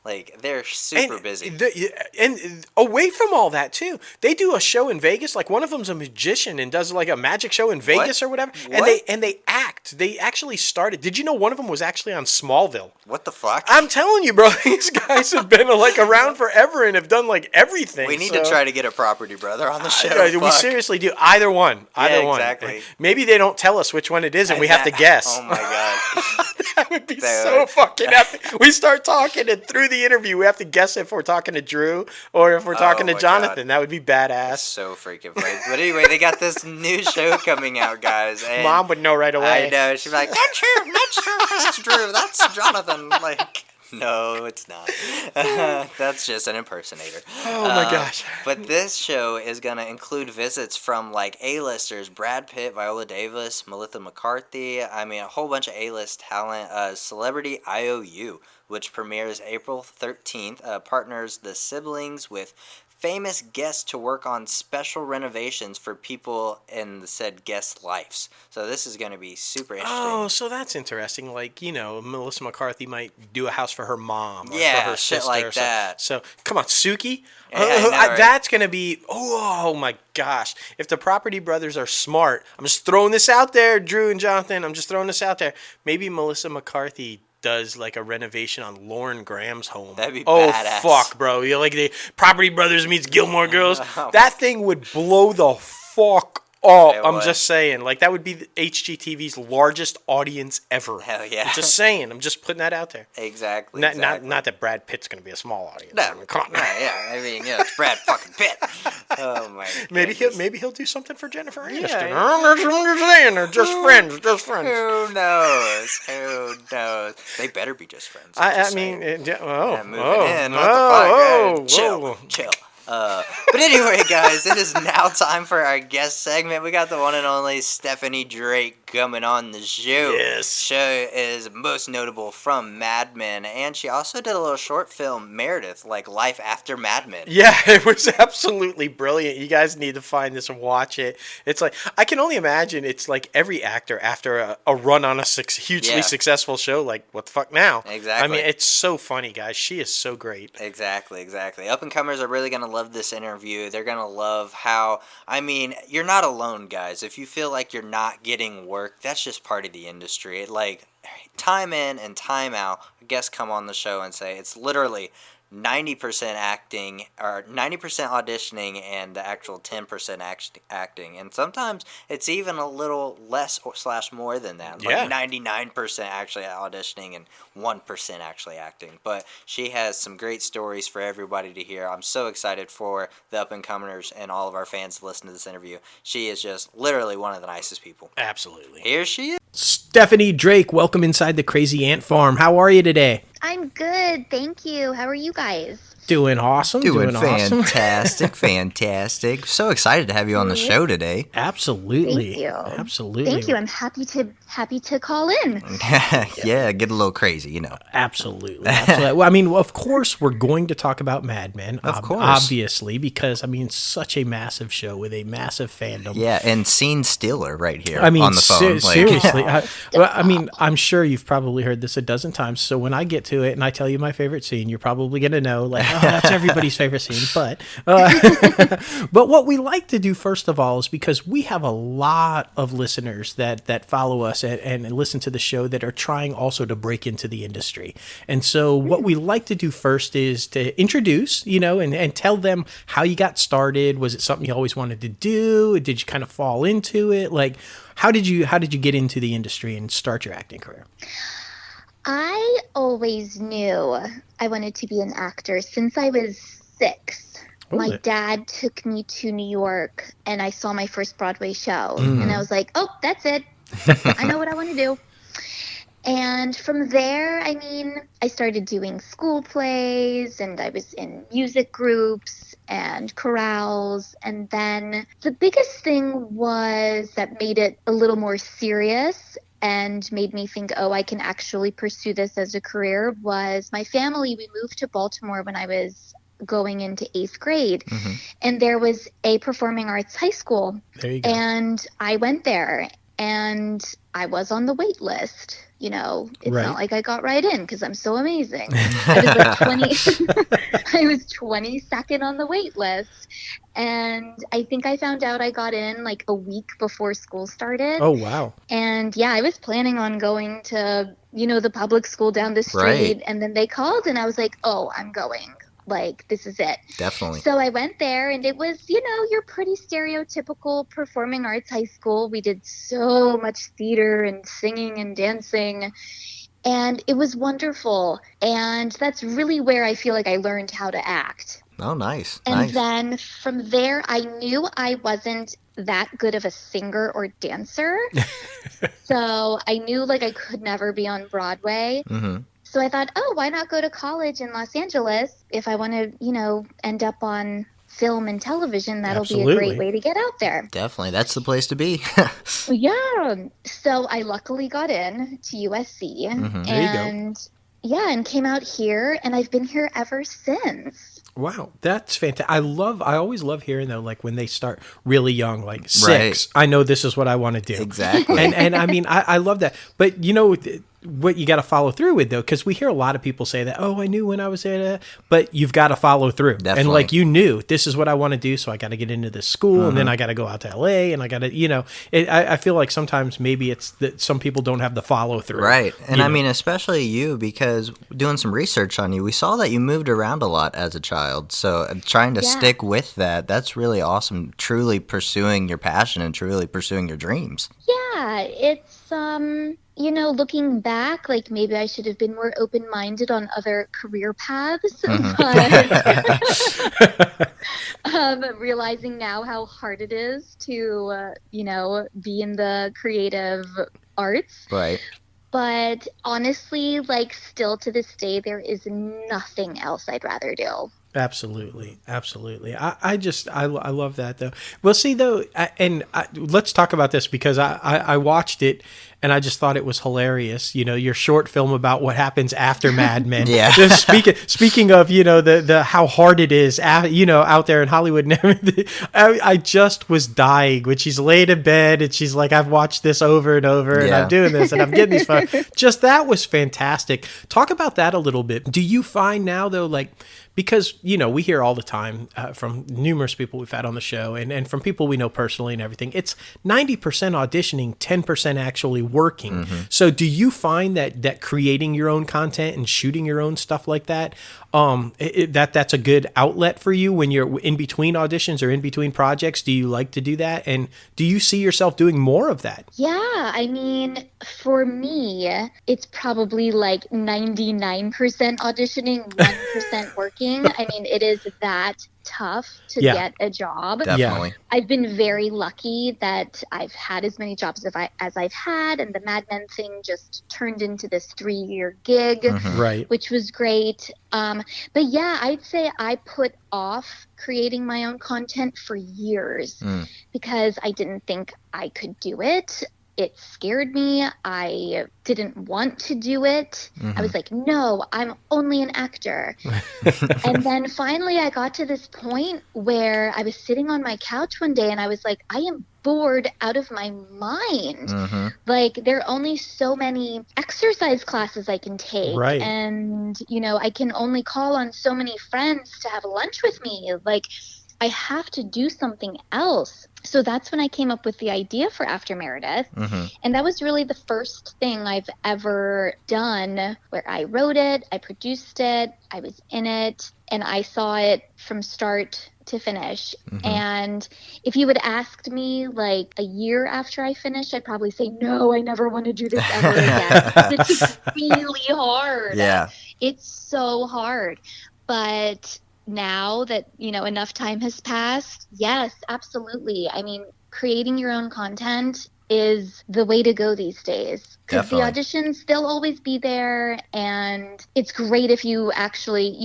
Like, they're super busy. And away from all that, too, they do a show in Vegas. Like, one of them's a magician and does like a magic show in Vegas or whatever. And they act. They actually started. Did you know one of them was actually on Smallville? What the fuck? I'm telling you, bro. These guys have been like around forever and have done like everything. We need to try to get a Property Brother on the show. We seriously do. Either one. Exactly. Maybe they don't tell us which one it is and we have to guess. Oh my god. That would be so fucking epic. We start talking and through the interview we have to guess if we're talking to Drew or if we're talking to Jonathan. God. That would be badass. That's so freaking funny. But anyway, they got this new show coming out, guys. And Mom would know right away. I know. She'd be like, that's Drew. That's Jonathan. Like, no, it's not. That's just an impersonator. Oh my gosh. But this show is going to include visits from like A-listers, Brad Pitt, Viola Davis, Melissa McCarthy. I mean, a whole bunch of A-list talent. Celebrity IOU, which premieres April 13th, partners the siblings with famous guests to work on special renovations for people in the said guests' lives. So this is going to be super interesting. Oh, so that's interesting. Like, Melissa McCarthy might do a house for her mom or for her sister. Shit like that. So, come on, Suki? Yeah, that's going to be, oh my gosh. If the Property Brothers are smart, I'm just throwing this out there, Drew and Jonathan, I'm just throwing this out there. Maybe Melissa McCarthy does like a renovation on Lauren Graham's home. That'd be badass. Oh fuck, bro! Like the Property Brothers meets Gilmore Girls. That thing would blow the fuck Oh, I'm just saying, like, that would be HGTV's largest audience ever. Hell yeah. I'm just saying. I'm just putting that out there. Exactly. Not that Brad Pitt's going to be a small audience. No, I mean, come on. Yeah. I mean, it's Brad fucking Pitt. Oh my. Maybe he'll do something for Jennifer Aniston. Yeah. I'm just saying, they're just friends. Who knows? They better be just friends. Moving in. Chill. But anyway, guys, it is now time for our guest segment. We got the one and only Stephanie Drake coming on the show. Yes. Show is most notable from Mad Men, and she also did a little short film, Meredith, like Life After Mad Men. Yeah, it was absolutely brilliant. You guys need to find this and watch it. It's like, I can only imagine it's like every actor after a run on a hugely successful show, like, what the fuck now? Exactly. I mean, it's so funny, guys. She is so great. Exactly. Up-and-comers are really going to love this interview. They're going to love how, I mean, you're not alone, guys. If you feel like you're not getting work, that's just part of the industry. Like, time in and time out, guests come on the show and say it's literally 90% acting or 90% auditioning and the actual 10% acting, and sometimes it's even a little less / more than that, like 99% actually auditioning and 1% actually acting. But she has some great stories for everybody to hear. I'm so excited for the up-and-comers and all of our fans to listen to this interview. She is just literally one of the nicest people. Absolutely. Here she is. Stephanie Drake, welcome inside the Crazy Ant Farm. How are you today? I'm good, thank you. How are you guys? Doing awesome. Doing fantastic. Fantastic. So excited to have you on the show today. Absolutely. Thank you. Absolutely. Thank you. I'm happy to call in. Yeah, get a little crazy, you know. Absolutely. Well, I mean, of course, we're going to talk about Mad Men. Of course. Obviously, because, I mean, such a massive show with a massive fandom. Yeah, and scene stealer right here on the phone. Seriously. I mean, I'm sure you've probably heard this a dozen times, so when I get to it and I tell you my favorite scene, you're probably going to know, like, oh, that's everybody's favorite scene. But what we like to do, first of all, is because we have a lot of listeners that follow us and listen to the show that are trying also to break into the industry. And so what we like to do first is to introduce, and tell them how you got started. Was it something you always wanted to do? Did you kind of fall into it? Like, how did you get into the industry and start your acting career? I always knew I wanted to be an actor since I was 6. My dad took me to New York and I saw my first Broadway show. And I was like, oh, that's it. I know what I want to do. And from there, I mean, I started doing school plays and I was in music groups and chorales. And then the biggest thing was that made it a little more serious and made me think, oh, I can actually pursue this as a career, was my family. We moved to Baltimore when I was going into 8th grade. And there was a performing arts high school. There you go. And I went there and I was on the wait list. It's not like I got right in because I'm so amazing. I was 22nd on the wait list. And I think I found out I got in like a week before school started. Oh, wow. And yeah, I was planning on going to, the public school down the street. Right. And then they called and I was like, oh, I'm going. Like, this is it. Definitely. So I went there and it was, your pretty stereotypical performing arts high school. We did so much theater and singing and dancing. And it was wonderful. And that's really where I feel like I learned how to act. Oh, nice. And then from there, I knew I wasn't that good of a singer or dancer. So I knew like I could never be on Broadway. So I thought, oh, why not go to college in Los Angeles? If I want to, end up on film and television, that'll be a great way to get out there. Definitely. That's the place to be. Yeah. So I luckily got in to USC and came out here, and I've been here ever since. Wow, that's fantastic. I always love hearing though, like when they start really young, like 6, I know this is what I want to do. Exactly. And I mean, I love that. But what you got to follow through with, though, because we hear a lot of people say that, oh, I knew when I was there, but you've got to follow through. Definitely. And like, you knew this is what I want to do, so I got to get into this school, and then I got to go out to LA, and I got to, I feel like sometimes maybe it's that some people don't have the follow through. Right. And I mean, especially you, because doing some research on you, we saw that you moved around a lot as a child. So trying to stick with that's really awesome. Truly pursuing your passion and truly pursuing your dreams. Yeah, it's looking back, like maybe I should have been more open-minded on other career paths, but realizing now how hard it is to, be in the creative arts. Right. But honestly, like still to this day, there is nothing else I'd rather do. Absolutely. I love that, though. Well, see, though, let's talk about this, because I watched it and I just thought it was hilarious. Your short film about what happens after Mad Men. Yeah. Just speaking of, the how hard it is, out there in Hollywood and everything. I just was dying when she's laid in bed and she's like, I've watched this over and over, and I'm doing this and I'm getting these fun. Just that was fantastic. Talk about that a little bit. Do you find now, though, like, because, we hear all the time from numerous people we've had on the show and from people we know personally and everything, it's 90% auditioning, 10% actually working. Mm-hmm. So do you find that creating your own content and shooting your own stuff like that, that's a good outlet for you when you're in between auditions or in between projects? Do you like to do that? And do you see yourself doing more of that? Yeah, I mean, for me, it's probably like 99% auditioning, 1% working. I mean, it is that tough to get a job. Definitely. Yeah. I've been very lucky that I've had as many jobs as I've had, and the Mad Men thing just turned into this 3-year gig, right? Which was great. But yeah, I'd say I put off creating my own content for years because I didn't think I could do it. It scared me. I didn't want to do it. I was like, no, I'm only an actor. And then finally I got to this point where I was sitting on my couch one day and I was like, I am bored out of my mind. Like, there are only so many exercise classes I can take. Right. And, I can only call on so many friends to have lunch with me. Like, I have to do something else. So that's when I came up with the idea for After Meredith. And that was really the first thing I've ever done where I wrote it, I produced it, I was in it, and I saw it from start to finish. And if you had asked me like a year after I finished, I'd probably say, no, I never want to do this ever again. It's just really hard. Yeah. It's so hard. But now that, enough time has passed, yes, absolutely. I mean, creating your own content is the way to go these days. Because the auditions, they'll always be there. And it's great if you actually,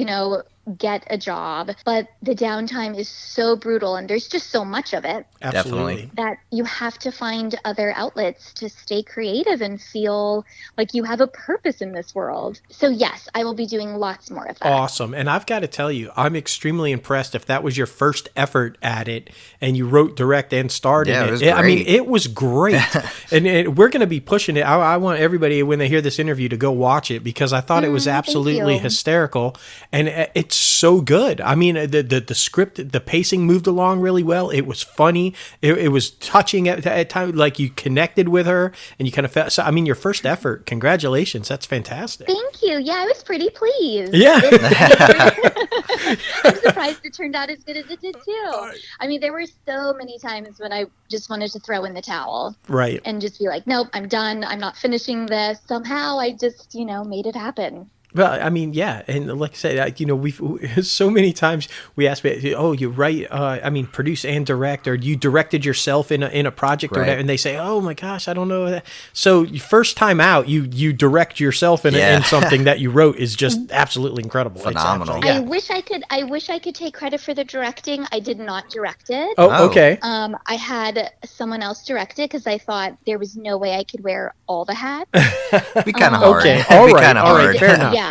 get a job, but the downtime is so brutal and there's just so much of it. Absolutely. That you have to find other outlets to stay creative and feel like you have a purpose in this world. So yes, I will be doing lots more of that. Awesome. And I've got to tell you, I'm extremely impressed if that was your first effort at it and you wrote, direct, and starred in it. It was great. I mean, it was great. and we're going to be pushing it. I want everybody, when they hear this interview, to go watch it because I thought it was absolutely hysterical. And it's so good. I mean, the script, the pacing moved along really well. It was funny. It was touching at times. Like, you connected with her and you kind of felt. So, I mean, your first effort. Congratulations. That's fantastic. Thank you. Yeah, I was pretty pleased. Yeah. I'm surprised it turned out as good as it did too. I mean, there were so many times when I just wanted to throw in the towel. Right. And just be like, nope, I'm done. I'm not finishing this. Somehow I just, made it happen. Well, I mean, yeah, and like I said, we've so many times we ask, oh, you write, produce and direct, or you directed yourself in a project, or whatever, and they say, oh my gosh, I don't know that. So first time out, you direct yourself in something that you wrote is just absolutely incredible, phenomenal. I wish I could take credit for the directing. I did not direct it. Oh, okay. I had someone else direct it because I thought there was no way I could wear all the hats. Be kind of hard. Okay, all right, fair enough. Yeah.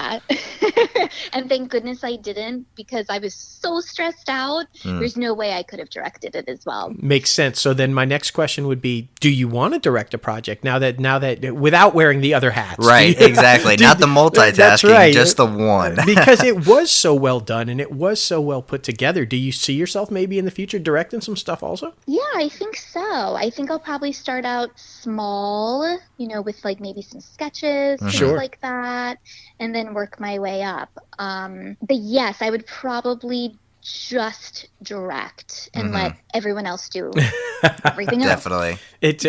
And thank goodness I didn't, because I was so stressed out. There's no way I could have directed it as well. Makes sense. So then my next question would be, do you want to direct a project now that without wearing the other hats? Right, exactly. Not the multitasking, that's right. Just the one. Because it was so well done and it was so well put together. Do you see yourself maybe in the future directing some stuff also? Yeah, I think so. I think I'll probably start out small, with like maybe some sketches, things like that, and then work my way up. But yes, I would probably just direct and let everyone else do everything else. Definitely. It's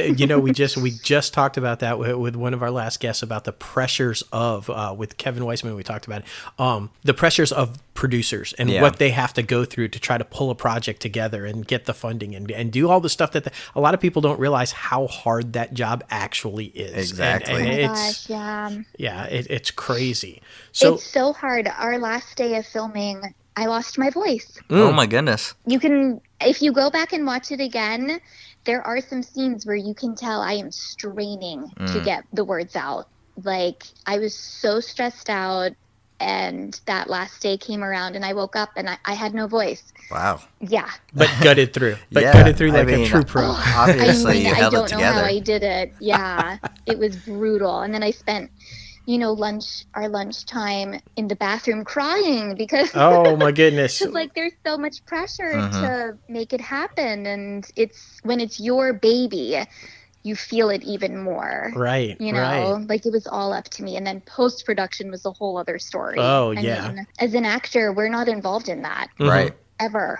we just talked about that with one of our last guests about the pressures of with Kevin Weissman. We talked about it, the pressures of producers and what they have to go through to try to pull a project together and get the funding and do all the stuff that a lot of people don't realize how hard that job actually is. Exactly. And it's crazy. So it's so hard. Our last day of filming, I lost my voice. Oh my goodness. You can, if you go back and watch it again, there are some scenes where you can tell I am straining to get the words out. Like, I was so stressed out, and that last day came around and I woke up and I had no voice. Wow. Yeah. But gutted through. Gutted through like a true pro. Obviously, you held it together. I don't know how I did it. Yeah. It was brutal. And then I spent our lunchtime in the bathroom crying because oh my goodness, like there's so much pressure to make it happen, and when it's your baby, you feel it even more. Right. Like it was all up to me, and then post-production was a whole other story. Oh, I mean, as an actor, we're not involved in that. Right. Ever.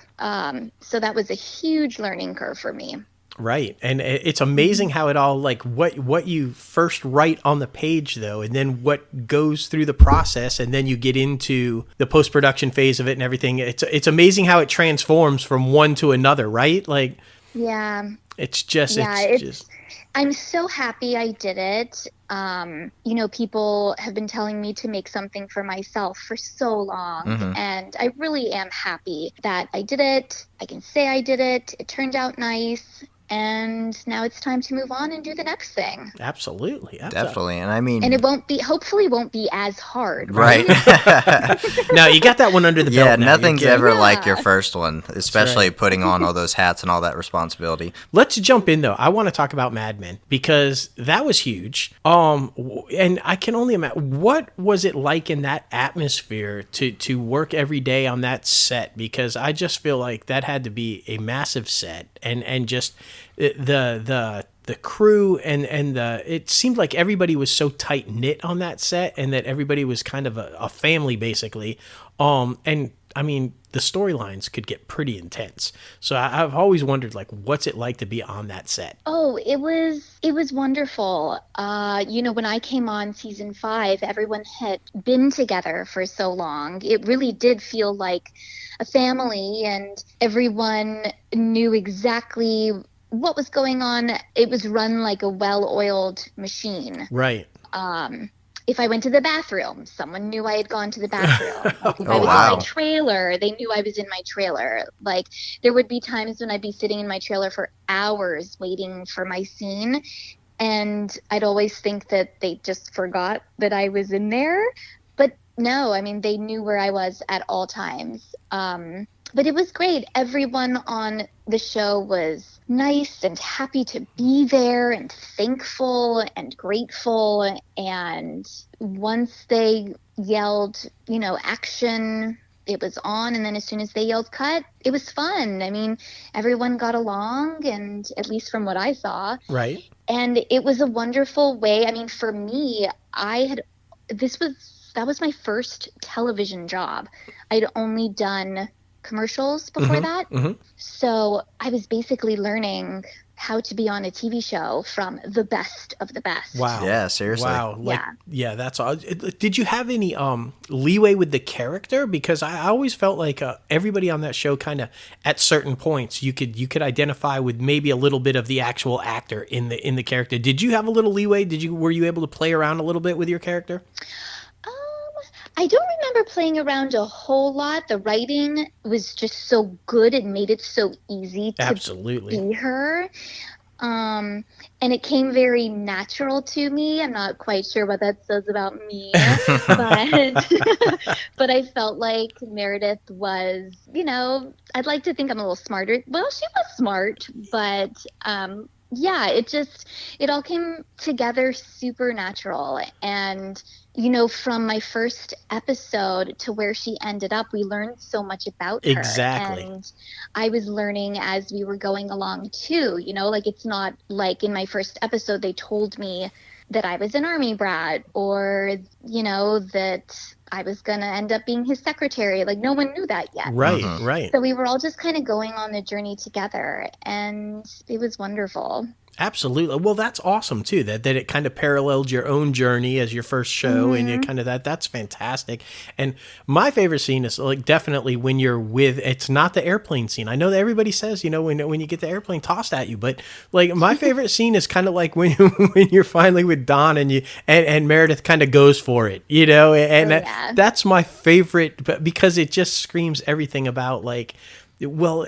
So that was a huge learning curve for me. Right. And it's amazing how it all, like what you first write on the page though, and then what goes through the process, and then you get into the post-production phase of it and everything. It's amazing how it transforms from one to another, right? Like, yeah, it's just, I'm so happy I did it. People have been telling me to make something for myself for so long, and I really am happy that I did it. I can say I did it. It turned out nice. And now it's time to move on and do the next thing. Absolutely. Definitely. And I mean... And hopefully won't be as hard. Right. No, you got that one under the belt. Yeah, nothing's ever like your first one, especially putting on all those hats and all that responsibility. Let's jump in, though. I want to talk about Mad Men, because that was huge. And I can only imagine, what was it like in that atmosphere to work every day on that set? Because I just feel like that had to be a massive set, and just... the crew and it seemed like everybody was so tight knit on that set, and that everybody was kind of a family basically. And I mean, the storylines could get pretty intense. So I've always wondered, like, what's it like to be on that set? Oh, it was wonderful. When I came on season 5, everyone had been together for so long. It really did feel like a family, and everyone knew exactly what was going on. It was run like a well-oiled machine. Right. If I went to the bathroom, someone knew I had gone to the bathroom. If I was in my trailer, they knew I was in my trailer. Like, there would be times when I'd be sitting in my trailer for hours waiting for my scene, and I'd always think that they just forgot that I was in there. But no, I mean, they knew where I was at all times. But it was great. Everyone on the show was nice and happy to be there and thankful and grateful. And once they yelled, action, it was on. And then as soon as they yelled cut, it was fun. I mean, everyone got along, and at least from what I saw. Right. And it was a wonderful way. I mean, for me, that was my first television job. I'd only done commercials before that. So I was basically learning how to be on a TV show from the best of the best. Wow. Yeah, seriously. Wow. That's all. Did you have any leeway with the character? Because I always felt like everybody on that show kind of, at certain points, you could identify with maybe a little bit of the actual actor in the character. Did you have a little leeway? Were you able to play around a little bit with your character? I don't remember playing around a whole lot. The writing was just so good. It made it so easy to be her. And it came very natural to me. I'm not quite sure what that says about me, but but I felt like Meredith was, I'd like to think I'm a little smarter. Well, she was smart, but yeah, it all came together super natural. And from my first episode to where she ended up, we learned so much about her. Exactly. And I was learning as we were going along too, like it's not like in my first episode, they told me that I was an army brat or, that I was going to end up being his secretary. Like no one knew that yet. Right, right. So we were all just kind of going on the journey together, and it was wonderful. Absolutely. Well, that's awesome too. That it kind of paralleled your own journey as your first show, and you kind of that's fantastic. And my favorite scene is like definitely when you're with. It's not the airplane scene. I know that everybody says when you get the airplane tossed at you, but like my favorite scene is kind of like when you're finally with Don and Meredith kind of goes for it, and that's my favorite because it just screams everything about like. Well,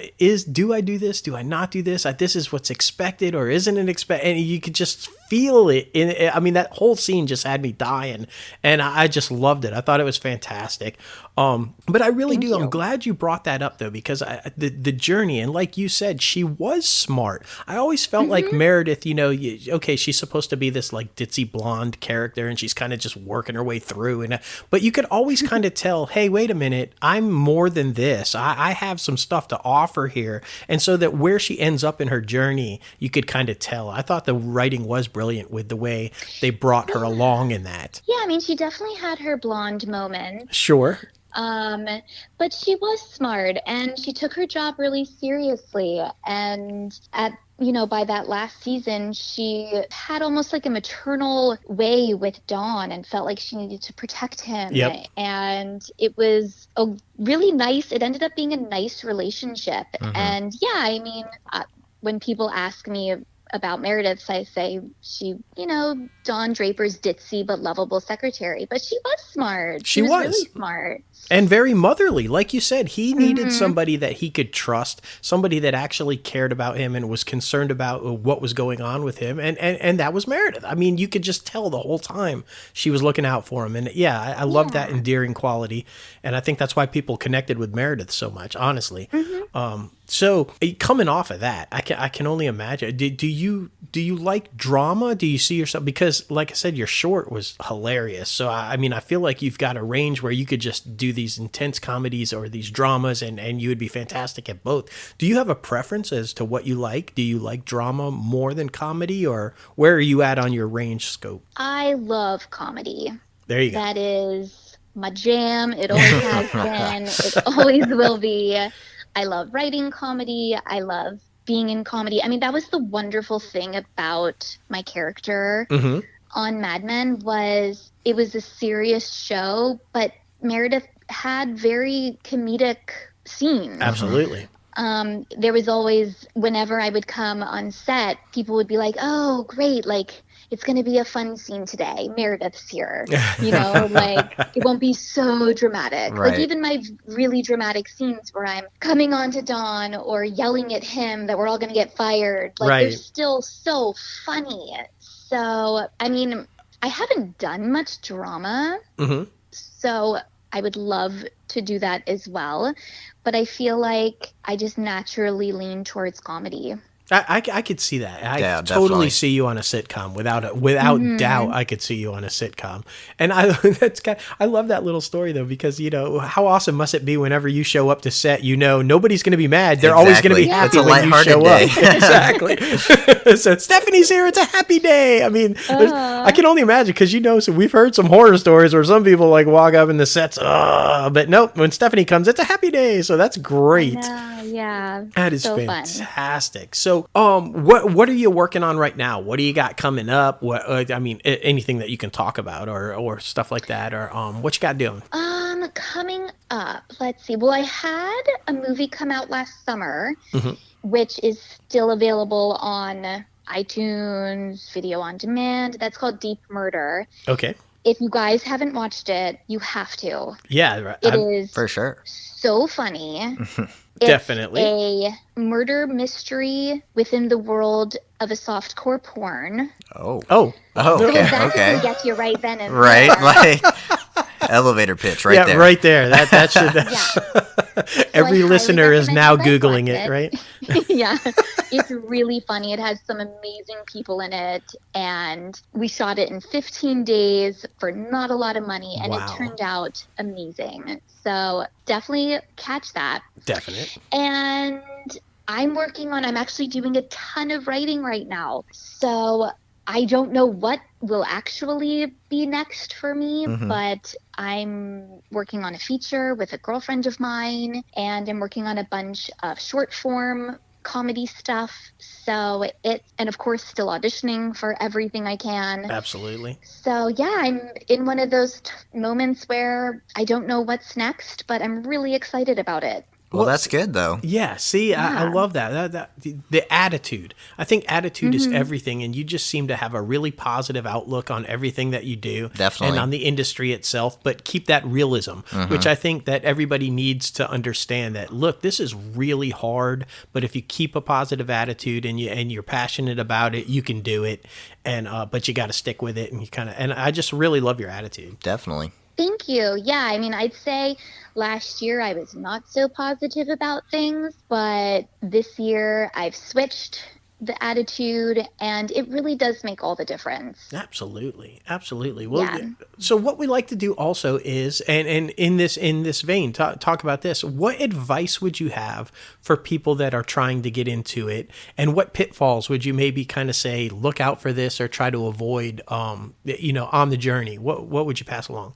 do I do this? Do I not do this? This is what's expected, or isn't it expected? And you could just feel it. That whole scene just had me dying, and I just loved it. I thought it was fantastic. But I really do. I'm glad you brought that up though, because the journey, and like you said, she was smart. I always felt like Meredith. She's supposed to be this like ditzy blonde character, and she's kind of just working her way through. But you could always kind of tell, hey, wait a minute, I'm more than this. I have some stuff to offer here. And so that where she ends up in her journey, you could kind of tell. I thought the writing was brilliant with the way they brought her along in that. Yeah, she definitely had her blonde moment. Sure. But she was smart, and she took her job really seriously. And by that last season, she had almost like a maternal way with Dawn and felt like she needed to protect him. Yep. And it was a really nice, it ended up being a nice relationship. And yeah, when people ask me about Meredith, I say she, Dawn Draper's ditzy but lovable secretary, but she was smart. She was really smart. And very motherly. Like you said, he needed somebody that he could trust, somebody that actually cared about him and was concerned about what was going on with him. And that was Meredith. You could just tell the whole time she was looking out for him. And yeah, I love that endearing quality. And I think that's why people connected with Meredith so much, honestly. So coming off of that, I can only imagine. Do you like drama? Do you see yourself? Because like I said, your short was hilarious. So I feel like you've got a range where you could just do these intense comedies or these dramas, and you would be fantastic at both. Do you have a preference as to what you like? Do you like drama more than comedy, or where are you at on your range scope? I love comedy. There you go. That is my jam. It always has been. It always will be. I love writing comedy. I love being in comedy. That was the wonderful thing about my character on Mad Men was it was a serious show, but Meredith had very comedic scenes. Absolutely. There was always, whenever I would come on set, people would be like, oh, great, like, it's going to be a fun scene today. Meredith's here. It won't be so dramatic. Right. Like even my really dramatic scenes where I'm coming on to Dawn or yelling at him that we're all going to get fired. They're still so funny. So, I haven't done much drama. So I would love to do that as well. But I feel like I just naturally lean towards comedy. I could see that. I totally see you on a sitcom without doubt. I could see you on a sitcom, and I love that little story though, because how awesome must it be whenever you show up to set? Nobody's going to be mad. They're always going to be happy when you show up. Exactly. So Stephanie's here. It's a happy day. I can only imagine because so we've heard some horror stories where some people like walk up in the sets, but nope. When Stephanie comes, it's a happy day. So that's great. Yeah, that is so fantastic. Fun. So, what are you working on right now? What do you got coming up? Anything that you can talk about or stuff like that, or what you got doing? Coming up, let's see. Well, I had a movie come out last summer, which is still available on iTunes, video on demand. That's called Deep Murder. Okay. If you guys haven't watched it, you have to. Yeah, it is for sure so funny. Definitely. It's a murder mystery within the world of a softcore porn. Oh, So okay, that okay. doesn't get you right then and right, there. like elevator pitch right there. Yeah, right there. That should. Yeah. Every listener is now Googling it, right? Yeah, it's really funny. It has some amazing people in it, and we shot it in 15 days for not a lot of money, and it turned out amazing. So definitely catch that. Definite. And I'm actually doing a ton of writing right now. So I don't know what will actually be next for me, but I'm working on a feature with a girlfriend of mine, and I'm working on a bunch of short form comedy stuff. So and of course still auditioning for everything I can. Absolutely. So yeah, I'm in one of those moments where I don't know what's next, but I'm really excited about it. Well, that's good, though. Yeah, see, I love that. The attitude. I think attitude is everything, and you just seem to have a really positive outlook on everything that you do. Definitely. And on the industry itself, but keep that realism, which I think that everybody needs to understand that, look, this is really hard, but if you keep a positive attitude and you're passionate about it, you can do it. And but you got to stick with it, and I just really love your attitude. Definitely. Thank you. Yeah, I mean, I'd say last year I was not so positive about things, but this year I've switched the attitude, and it really does make all the difference. Absolutely. Well, so what we like to do also is, and in this vein, talk about this. What advice would you have for people that are trying to get into it, and what pitfalls would you maybe kind of say, look out for this, or try to avoid, on the journey? What would you pass along?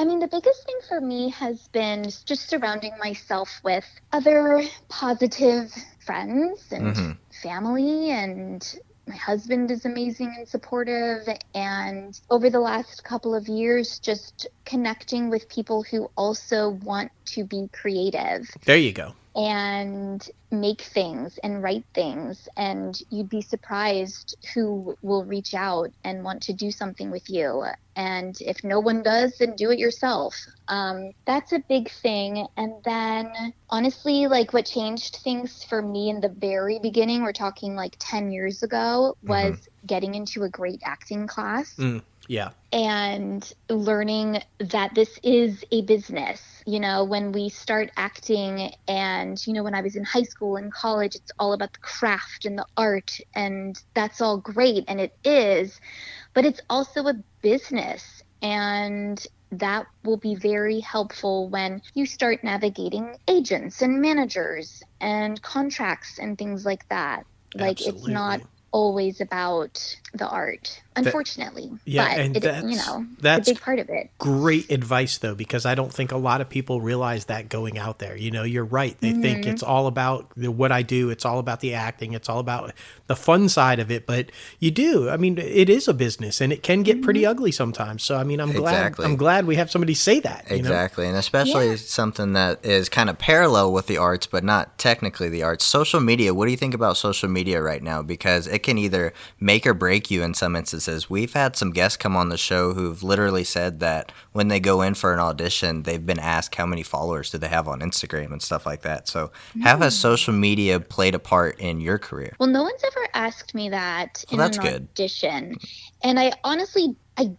I mean, the biggest thing for me has been just surrounding myself with other positive friends and family, and my husband is amazing and supportive. And over the last couple of years, just connecting with people who also want to be creative. There you go. And make things and write things, and you'd be surprised who will reach out and want to do something with you. And if no one does, then do it yourself. That's a big thing. And then honestly, like what changed things for me in the very beginning, we're talking like 10 years ago, was getting into a great acting class. Yeah. And learning that this is a business. When we start acting, and, when I was in high school and college, it's all about the craft and the art, and that's all great, and it is, but it's also a business, and that will be very helpful when you start navigating agents and managers and contracts and things like that. Like, Absolutely. It's not always about the art, unfortunately. Yeah, but and that's a big part of it. Great advice, though, because I don't think a lot of people realize that going out there. You're right. They think it's all about what I do. It's all about the acting. It's all about the fun side of it. But you do. I mean, it is a business, and it can get pretty ugly sometimes. So, I mean, I'm glad we have somebody say that. Exactly, and especially something that is kind of parallel with the arts, but not technically the arts. Social media. What do you think about social media right now? Because it can either make or break you in some instances. We've had some guests come on the show who've literally said that when they go in for an audition, they've been asked how many followers do they have on Instagram and stuff like that. So how has social media played a part in your career? Well, no one's ever asked me that in an audition. And I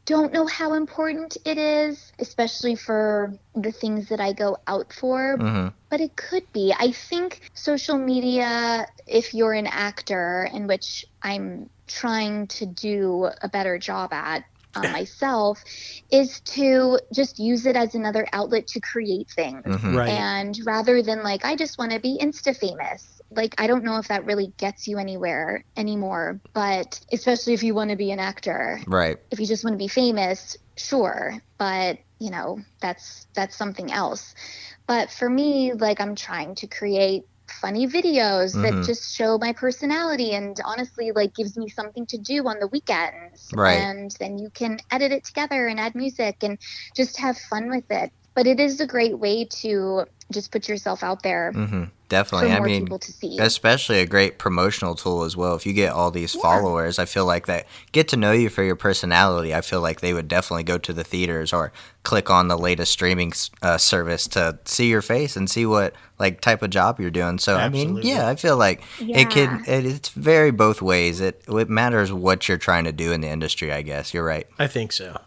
don't know how important it is, especially for the things that I go out for, but it could be. I think social media, if you're an actor, in which I'm trying to do a better job at myself, is to just use it as another outlet to create things. Right. And rather than like, I just want to be Insta famous. Like, I don't know if that really gets you anywhere anymore, but especially if you want to be an actor. Right. If you just want to be famous, sure. But, that's something else. But for me, like, I'm trying to create funny videos that just show my personality, and honestly, like, gives me something to do on the weekends. Right. And then you can edit it together and add music and just have fun with it. But it is a great way to just put yourself out there. Definitely. for more people to see. Especially a great promotional tool as well. If you get all these followers, I feel like that get to know you for your personality. I feel like they would definitely go to the theaters or click on the latest streaming service to see your face and see what like type of job you're doing. So Absolutely. I feel like it's very both ways. It matters what you're trying to do in the industry, I guess. You're right. I think so.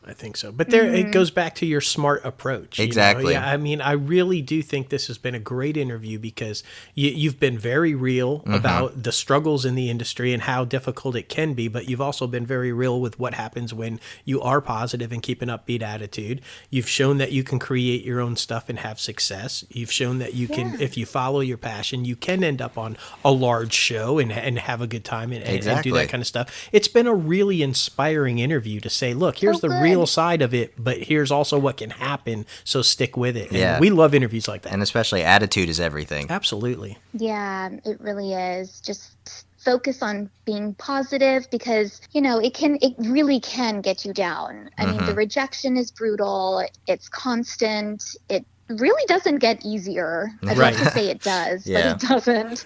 But there it goes back to your smart approach. Exactly. Yeah, I really do think this has been a great interview because you've been very real about the struggles in the industry and how difficult it can be, but you've also been very real with what happens when you are positive and keep an upbeat attitude. You've shown that you can create your own stuff and have success. You've shown that you can, if you follow your passion, you can end up on a large show and have a good time and do that kind of stuff. It's been a really inspiring interview to say, look, here's the real side of it, but here's also what can happen, so stick with it. And we love interviews like that. And especially attitude is everything. Absolutely. Yeah, it really is. Just focus on being positive because, it really can get you down. I mean, the rejection is brutal. It's constant. It really doesn't get easier. I'd love to say it does, but it doesn't.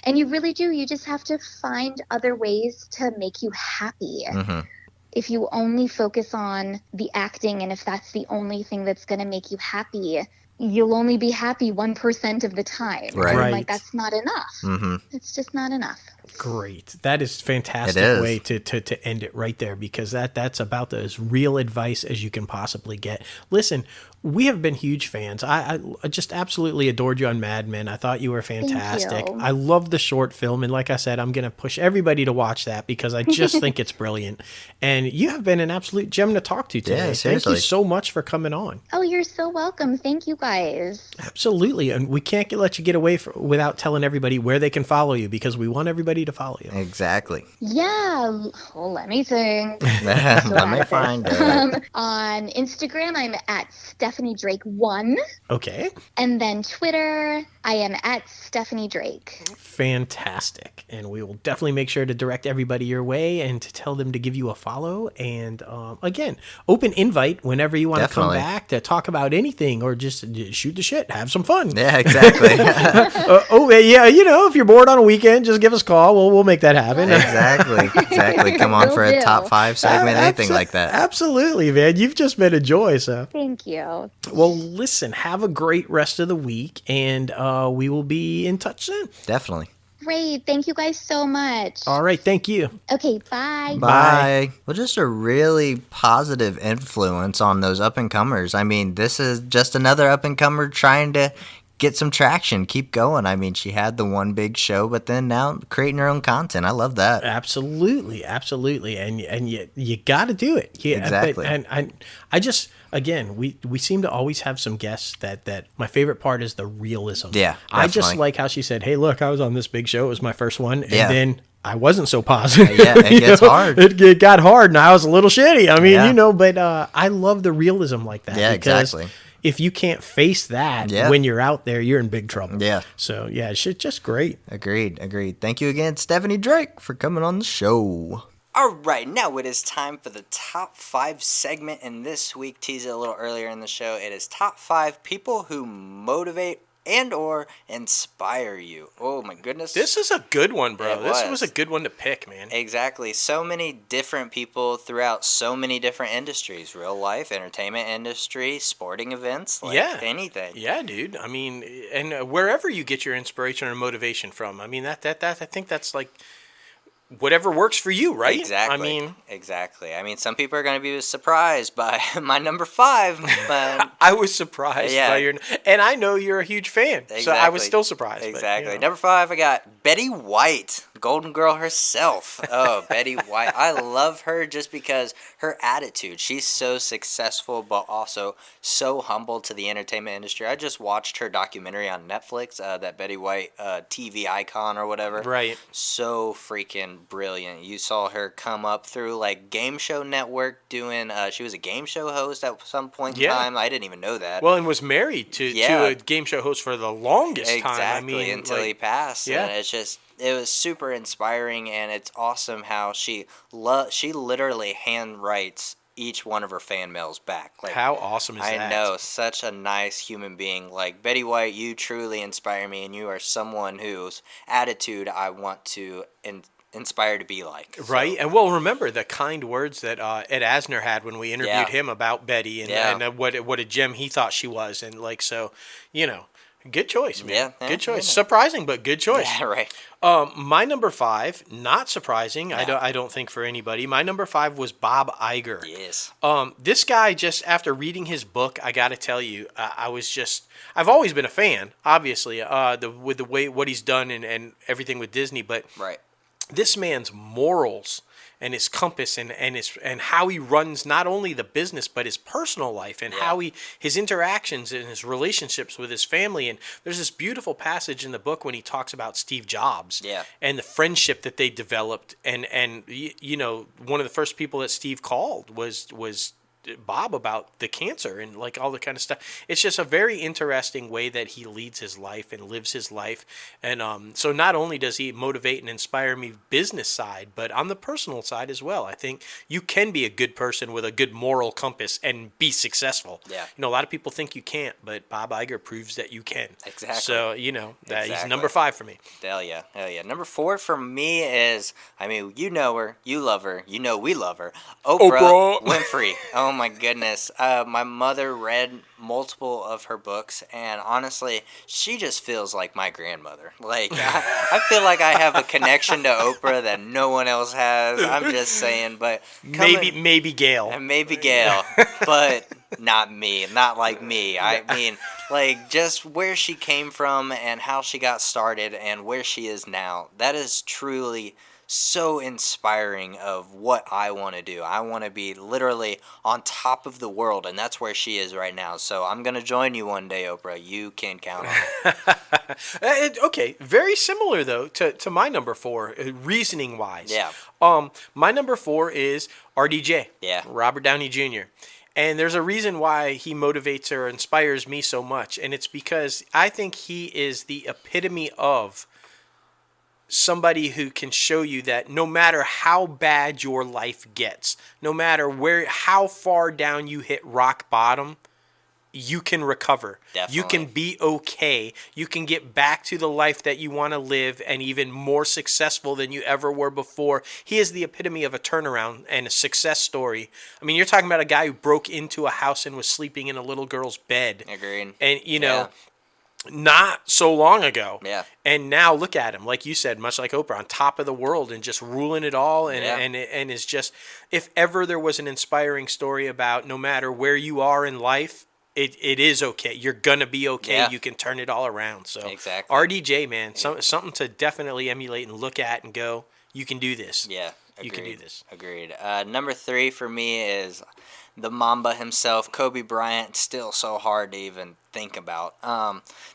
And you really do. You just have to find other ways to make you happy. If you only focus on the acting and if that's the only thing that's going to make you happy, you'll only be happy 1% of the time. Right. Like, that's not enough. It's just not enough. Great. That is a fantastic way to end it right there because that's about as real advice as you can possibly get. Listen, we have been huge fans. I just absolutely adored you on Mad Men. I thought you were fantastic. Thank you. I love the short film. And like I said, I'm going to push everybody to watch that because I just think it's brilliant. And you have been an absolute gem to talk to today. Yeah, seriously. Thank you so much for coming on. Oh, you're so welcome. Thank you guys. Absolutely. And we can't let you get away without telling everybody where they can follow you because we want everybody to follow you. Exactly. Yeah. Well, let me think. Let me find it. On Instagram, I'm at Stephanie Drake 1. Okay. And then Twitter, I am at Stephanie Drake. Fantastic. And we will definitely make sure to direct everybody your way and to tell them to give you a follow. And again, open invite whenever you want to come back to talk about anything or just shoot the shit, have some fun. Yeah, exactly. If you're bored on a weekend, just give us a call. We'll make that happen. Exactly. Come on for a top 5 segment, anything like that. Absolutely, man. You've just been a joy. So thank you. Well, listen, have a great rest of the week, and we will be in touch soon. Definitely. Great. Thank you guys so much. All right. Thank you. Okay. Bye. Bye. Well, just a really positive influence on those up-and-comers. I mean, this is just another up-and-comer trying to get some traction, keep going. I mean, she had the one big show, but then now creating her own content. I love that. Absolutely. And you got to do it. Yeah, exactly. And I just, again, we seem to always have some guests that my favorite part is the realism. Yeah, definitely. I just like how she said, hey, look, I was on this big show. It was my first one. And then I wasn't so positive. Yeah, it gets hard. It got hard and I was a little shitty. I mean, but I love the realism like that. Yeah, exactly. If you can't face that when you're out there, you're in big trouble. Yeah. So, it's just great. Agreed. Thank you again, Stephanie Drake, for coming on the show. All right, now it is time for the top 5 segment. And this week, teased it a little earlier in the show, it is top 5 people who motivate and or inspire you. Oh my goodness. This is a good one, bro. This was a good one to pick, man. Exactly. So many different people throughout so many different industries. Real life, entertainment industry, sporting events, anything. Yeah, dude. I mean, and wherever you get your inspiration or motivation from. I mean, that I think that's like whatever works for you, right? Exactly. I mean, some people are going to be surprised by my number 5, but I was surprised by your, and I know you're a huge fan, so I was still surprised. Exactly. But, Number 5, I got Betty White, Golden Girl herself. Oh, Betty White. I love her just because her attitude. She's so successful, but also so humble to the entertainment industry. I just watched her documentary on Netflix, that Betty White TV icon or whatever. Right. So freaking brilliant. You saw her come up through like Game Show Network doing she was a game show host at some point in time. I didn't even know that. Well, and was married to a game show host for the longest time. I mean, until he passed. Yeah. And it was super inspiring, and it's awesome how she literally hand writes each one of her fan mails back. Like, how awesome is that? I know, such a nice human being. Like, Betty White, you truly inspire me, and you are someone whose attitude I want to inspire to be like. Right, and well, remember the kind words that Ed Asner had when we interviewed him about Betty, and what a gem he thought she was, and like, so, you know, good choice, man. Good choice. Surprising, but good choice. Yeah, right. My number 5, not surprising. Yeah. I don't think for anybody. My number 5 was Bob Iger. Yes. This guy, just after reading his book, I got to tell you, I've always been a fan, obviously, with the way what he's done and everything with Disney, but right. This man's morals and his compass and how he runs not only the business but his personal life and how his interactions and his relationships with his family. And there's this beautiful passage in the book when he talks about Steve Jobs and the friendship that they developed. And you know, one of the first people that Steve called was Bob about the cancer and like all the kind of stuff. It's just a very interesting way that he leads his life and lives his life. And so not only does he motivate and inspire me business side, but on the personal side as well. I think you can be a good person with a good moral compass and be successful. Yeah. You know, a lot of people think you can't, but Bob Iger proves that you can. Exactly. So, you know, he's number 5 for me. Hell yeah. Hell yeah. Number 4 for me is, I mean, you know her, you love her, you know we love her. Oprah. Winfrey. Oh my goodness. My mother read multiple of her books, and honestly, she just feels like my grandmother. Like, I feel like I have a connection to Oprah that no one else has. I'm just saying, but maybe Gail. And maybe Gail, but not me. Not like me. I mean, like, just where she came from and how she got started and where she is now. That is truly so inspiring of what I want to do. I want to be literally on top of the world, and that's where she is right now. So I'm going to join you one day, Oprah. You can count on it. Okay, very similar, though, to my number 4, reasoning-wise. Yeah. My number 4 is RDJ. Yeah. Robert Downey Jr. And there's a reason why he motivates or inspires me so much, and it's because I think he is the epitome of somebody who can show you that no matter how bad your life gets, no matter how far down you hit rock bottom, you can recover. Definitely. You can be okay. You can get back to the life that you want to live and even more successful than you ever were before. He is the epitome of a turnaround and a success story. I mean, you're talking about a guy who broke into a house and was sleeping in a little girl's bed. Agreed. And, you know, not so long ago. Yeah. And now look at him, like you said, much like Oprah, on top of the world and just ruling it all. And is just, if ever there was an inspiring story about no matter where you are in life, it is okay. You're going to be okay. Yeah. You can turn it all around. So exactly. RDJ, man, something to definitely emulate and look at and go, you can do this. Yeah. Agreed. You can do this. Agreed. Number 3 for me is the Mamba himself, Kobe Bryant. Still so hard to even think about.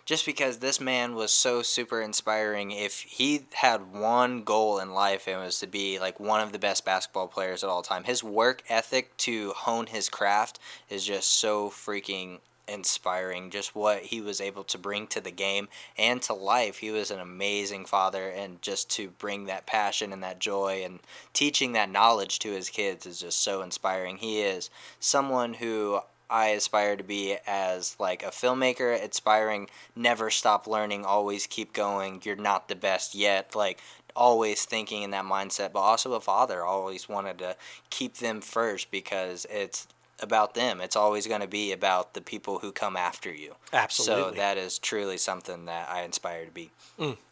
Just because this man was so super inspiring. If he had one goal in life, it was to be like one of the best basketball players at all time. His work ethic to hone his craft is just so freaking inspiring. Just what he was able to bring to the game and to life. He was an amazing father, and just to bring that passion and that joy and teaching that knowledge to his kids is just so inspiring. He is someone who I aspire to be as like a filmmaker, inspiring, never stop learning, always keep going, you're not the best yet, like always thinking in that mindset, but also a father, always wanted to keep them first because it's about them. It's always going to be about the people who come after you. Absolutely. So that is truly something that I aspire to be.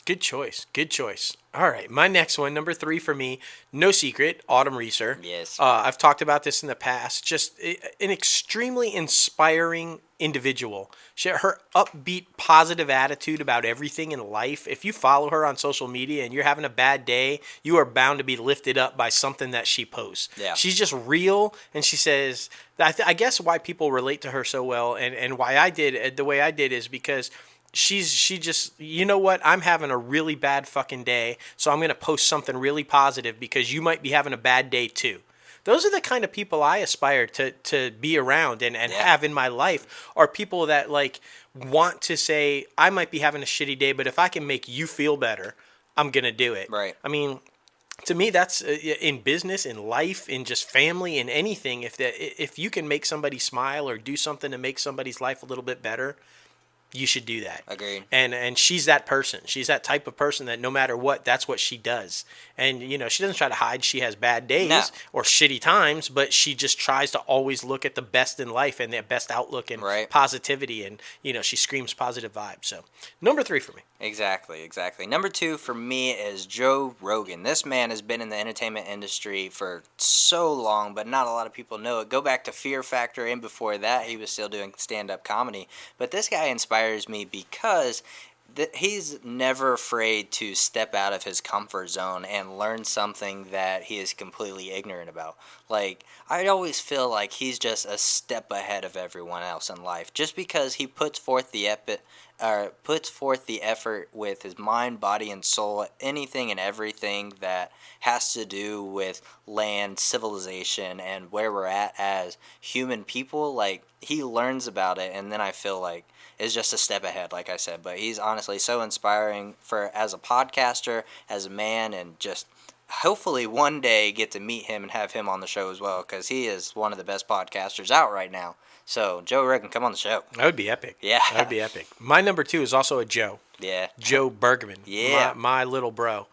Good choice. Good choice. All right. My next one, number 3 for me, no secret, Autumn Reeser. Yes. I've talked about this in the past. Just an extremely inspiring individual. Her upbeat, positive attitude about everything in life. If you follow her on social media and you're having a bad day, you are bound to be lifted up by something that she posts. Yeah. She's just real, and she says, I guess why people relate to her so well and why I did the way I did is because she just, you know what, I'm having a really bad fucking day, so I'm going to post something really positive because you might be having a bad day too. Those are the kind of people I aspire to be around and have in my life, are people that like want to say, I might be having a shitty day, but if I can make you feel better, I'm going to do it. Right. I mean, to me, that's in business, in life, in just family, in anything. If you can make somebody smile or do something to make somebody's life a little bit better, you should do that. Agreed. And she's that person. She's that type of person that no matter what, that's what she does. And, she doesn't try to hide she has bad days or shitty times, but she just tries to always look at the best in life and the best outlook and positivity. And, she screams positive vibes. So, number 3 for me. Exactly. Number 2 for me is Joe Rogan. This man has been in the entertainment industry for so long, but not a lot of people know it. Go back to Fear Factor, and before that, he was still doing stand-up comedy. But this guy inspires me because he's never afraid to step out of his comfort zone and learn something that he is completely ignorant about. Like, I always feel like he's just a step ahead of everyone else in life, just because he puts forth the effort with his mind, body, and soul, anything and everything that has to do with land, civilization, and where we're at as human people. Like, he learns about it, and then I feel like is just a step ahead, like I said. But he's honestly so inspiring as a podcaster, as a man, and just hopefully one day get to meet him and have him on the show as well, because he is one of the best podcasters out right now. So, Joe Rogan, come on the show. That would be epic. Yeah. That would be epic. My number 2 is also a Joe. Yeah. Joe Bergman. Yeah. My little bro.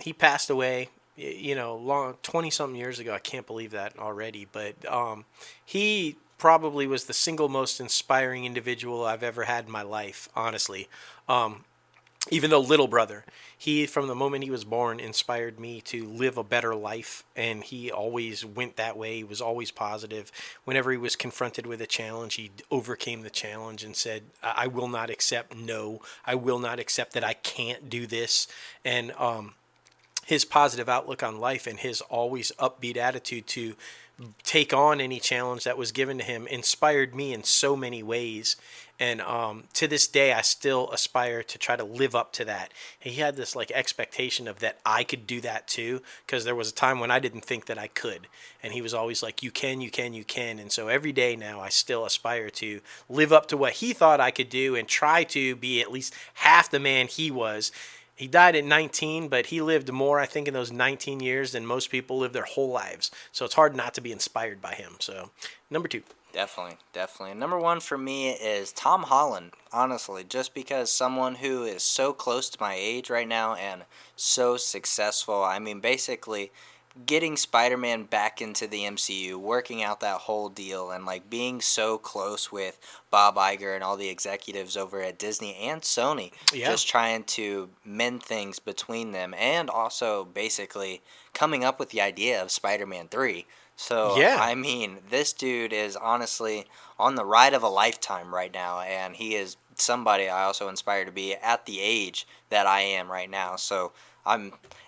He passed away, 20-something years ago. I can't believe that already. But he probably was the single most inspiring individual I've ever had in my life, honestly. Even though little brother, he, from the moment he was born, inspired me to live a better life, and he always went that way. He was always positive. Whenever he was confronted with a challenge, he overcame the challenge and said, I will not accept no. I will not accept that I can't do this. And his positive outlook on life and his always upbeat attitude to take on any challenge that was given to him inspired me in so many ways. And to this day, I still aspire to try to live up to that. He had this expectation of that I could do that too, because there was a time when I didn't think that I could. And he was always like, you can, you can, you can. And so every day now, I still aspire to live up to what he thought I could do and try to be at least half the man he was. He died at 19, but he lived more, I think, in those 19 years than most people live their whole lives. So it's hard not to be inspired by him. So, number 2. Definitely. Number 1 for me is Tom Holland, honestly, just because someone who is so close to my age right now and so successful. I mean, basically, getting Spider-Man back into the MCU, working out that whole deal, and being so close with Bob Iger and all the executives over at Disney and Sony, just trying to mend things between them, and also basically coming up with the idea of Spider-Man 3. So, I mean, this dude is honestly on the ride of a lifetime right now, and he is somebody I also inspire to be at the age that I am right now. So,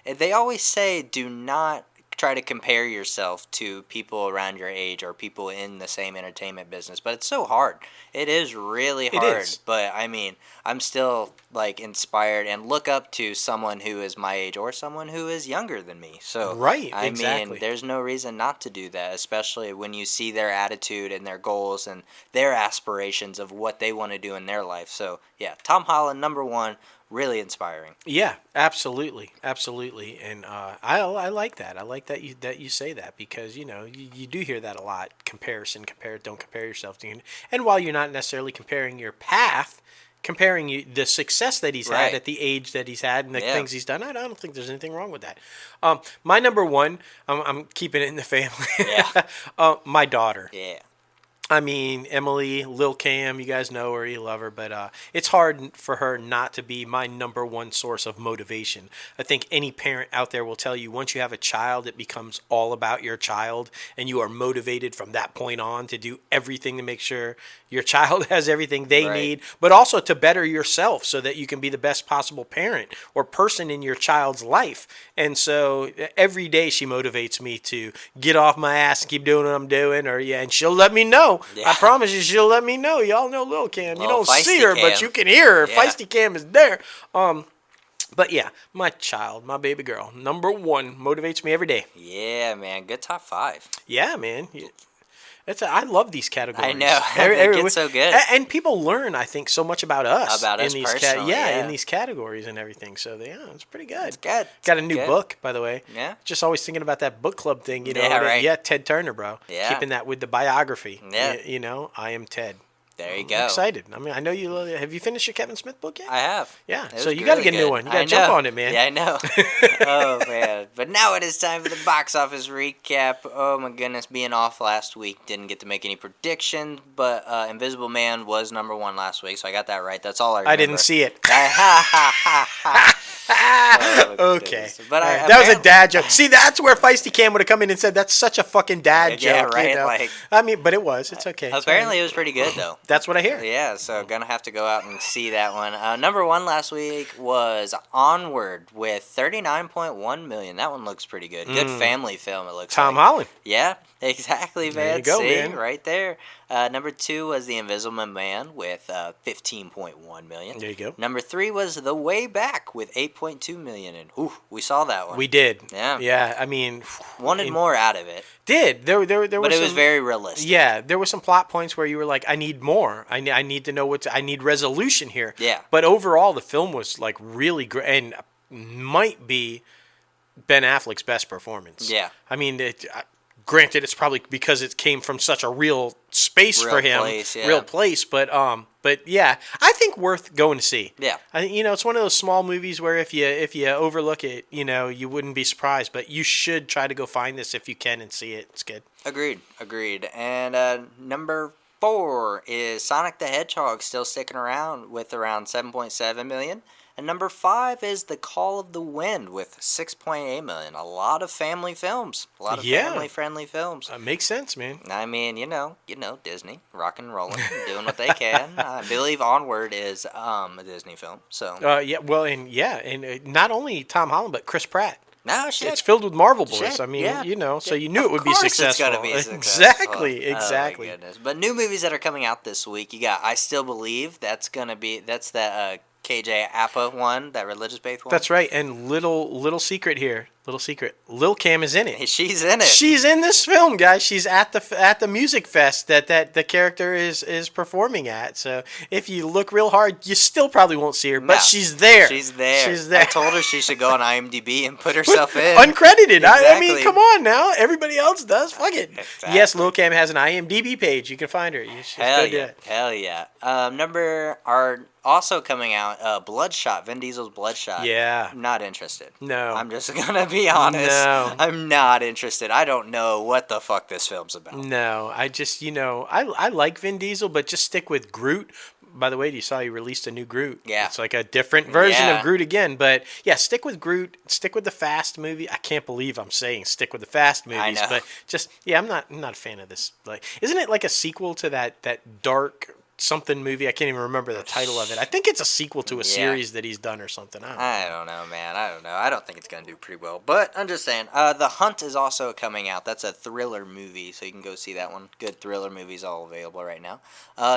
they always say do not try to compare yourself to people around your age or people in the same entertainment business, but it's so hard. It is really hard. But I mean, I'm still inspired and look up to someone who is my age or someone who is younger than me. So I mean, there's no reason not to do that, especially when you see their attitude and their goals and their aspirations of what they want to do in their life. So yeah, Tom Holland, number 1. Really inspiring. Yeah, absolutely, and I like that. I like that you say that, because you do hear that a lot. Don't compare yourself to. And while you're not necessarily comparing your path, comparing the success that he's had at the age that he's had and the things he's done, I don't think there's anything wrong with that. My number 1, I'm keeping it in the family. My daughter. Yeah. I mean, Emily, Lil Cam, you guys know her, you love her, but it's hard for her not to be my number 1 source of motivation. I think any parent out there will tell you once you have a child, it becomes all about your child, and you are motivated from that point on to do everything to make sure your child has everything they need, but also to better yourself so that you can be the best possible parent or person in your child's life. And so every day she motivates me to get off my ass and keep doing what I'm doing, and she'll let me know. Yeah. I promise you, she'll let me know. Y'all know Lil Cam. You don't see her, but you can hear her. Yeah. Feisty Cam is there. But yeah, my child, my baby girl, number 1, motivates me every day. Yeah, man. Good top 5. Yeah, man. I love these categories. I know. They get so good. And people learn, I think, so much about us. About us personally, in these categories and everything. So, it's pretty good. It's good. Got a new book, by the way. Yeah. Just always thinking about that book club thing, right. Yeah, Ted Turner, bro. Yeah. Keeping that with the biography. Yeah. I am Ted. There you go. I'm excited. I mean, I know you. Have you finished your Kevin Smith book yet? I have. Yeah. So you got to get a new one. You got to jump on it, man. Yeah, I know. Oh man. But now it is time for the box office recap. Oh my goodness, being off last week, didn't get to make any predictions, but Invisible Man was number 1 last week, so I got that right. That's all I remember. I didn't see it. Okay. But that was a dad joke. See, that's where Feisty Cam would have come in and said, "That's such a fucking dad joke." Yeah, right. Like, I mean, but it was. It's okay. Apparently, it was pretty good though. That's what I hear. Yeah, so gonna have to go out and see that one. Number 1 last week was Onward with 39.1 million. That one looks pretty good. Good family film. It looks. Tom Holland. Yeah, exactly, man. There you go, man. Right there. Number 2 was The Invisible Man with 15.1 million. There you go. Number 3 was The Way Back with 8.2 million. And we saw that one. We did. Yeah. Yeah. I mean, wanted more out of it. Did there but it was very realistic. Yeah, there were some plot points where you were like, I need more. I need to know I need resolution here. Yeah. But overall, the film was like really great and might be Ben Affleck's best performance. Yeah. I mean, granted, it's probably because it came from such a real space for him, real place. But yeah, I think worth going to see. Yeah, it's one of those small movies where if you overlook it, you wouldn't be surprised. But you should try to go find this if you can and see it. It's good. Agreed. And number 4 is Sonic the Hedgehog, still sticking around with around 7.7 million. And number 5 is The Call of the Wind with 6.8 million. A lot of family films. A lot of family-friendly films. Makes sense, man. I mean, Disney, rock and rolling, doing what they can. I believe Onward is a Disney film. So. And not only Tom Holland, but Chris Pratt. No, shit. It's filled with Marvel boys. Shit, I mean, yeah. So you knew it would be successful. It's gonna be successful. Exactly. Oh my goodness. But new movies that are coming out this week, you got I Still Believe. That's that KJ Apa one, that religious-based one. That's right. And little secret here. Lil Cam is in it. She's in it. She's in this film, guys. She's at the music fest that the character is performing at. So if you look real hard, you still probably won't see her, but she's there. She's there. I told her she should go on IMDb and put herself in. Uncredited. Exactly. I mean, come on now. Everybody else does. Fuck it. Exactly. Yes, Lil Cam has an IMDb page. You can find her. You should go do it. Hell yeah. Also coming out, Bloodshot, Vin Diesel's Bloodshot. Yeah. I'm not interested. No. I'm just gonna be honest. No. I'm not interested. I don't know what the fuck this film's about. No. I just, I like Vin Diesel, but just stick with Groot. By the way, you saw he released a new Groot. Yeah. It's like a different version of Groot again. But yeah, stick with Groot. Stick with the Fast movie. I can't believe I'm saying stick with the Fast movies. I know. But just, I'm not a fan of this. Like, isn't it like a sequel to that dark something movie? I can't even remember the title of it. I think it's a sequel to a series that he's done or something. I don't know, man. I don't know. I don't think it's going to do pretty well. But I'm just saying. The Hunt is also coming out. That's a thriller movie, so you can go see that one. Good thriller movies all available right now.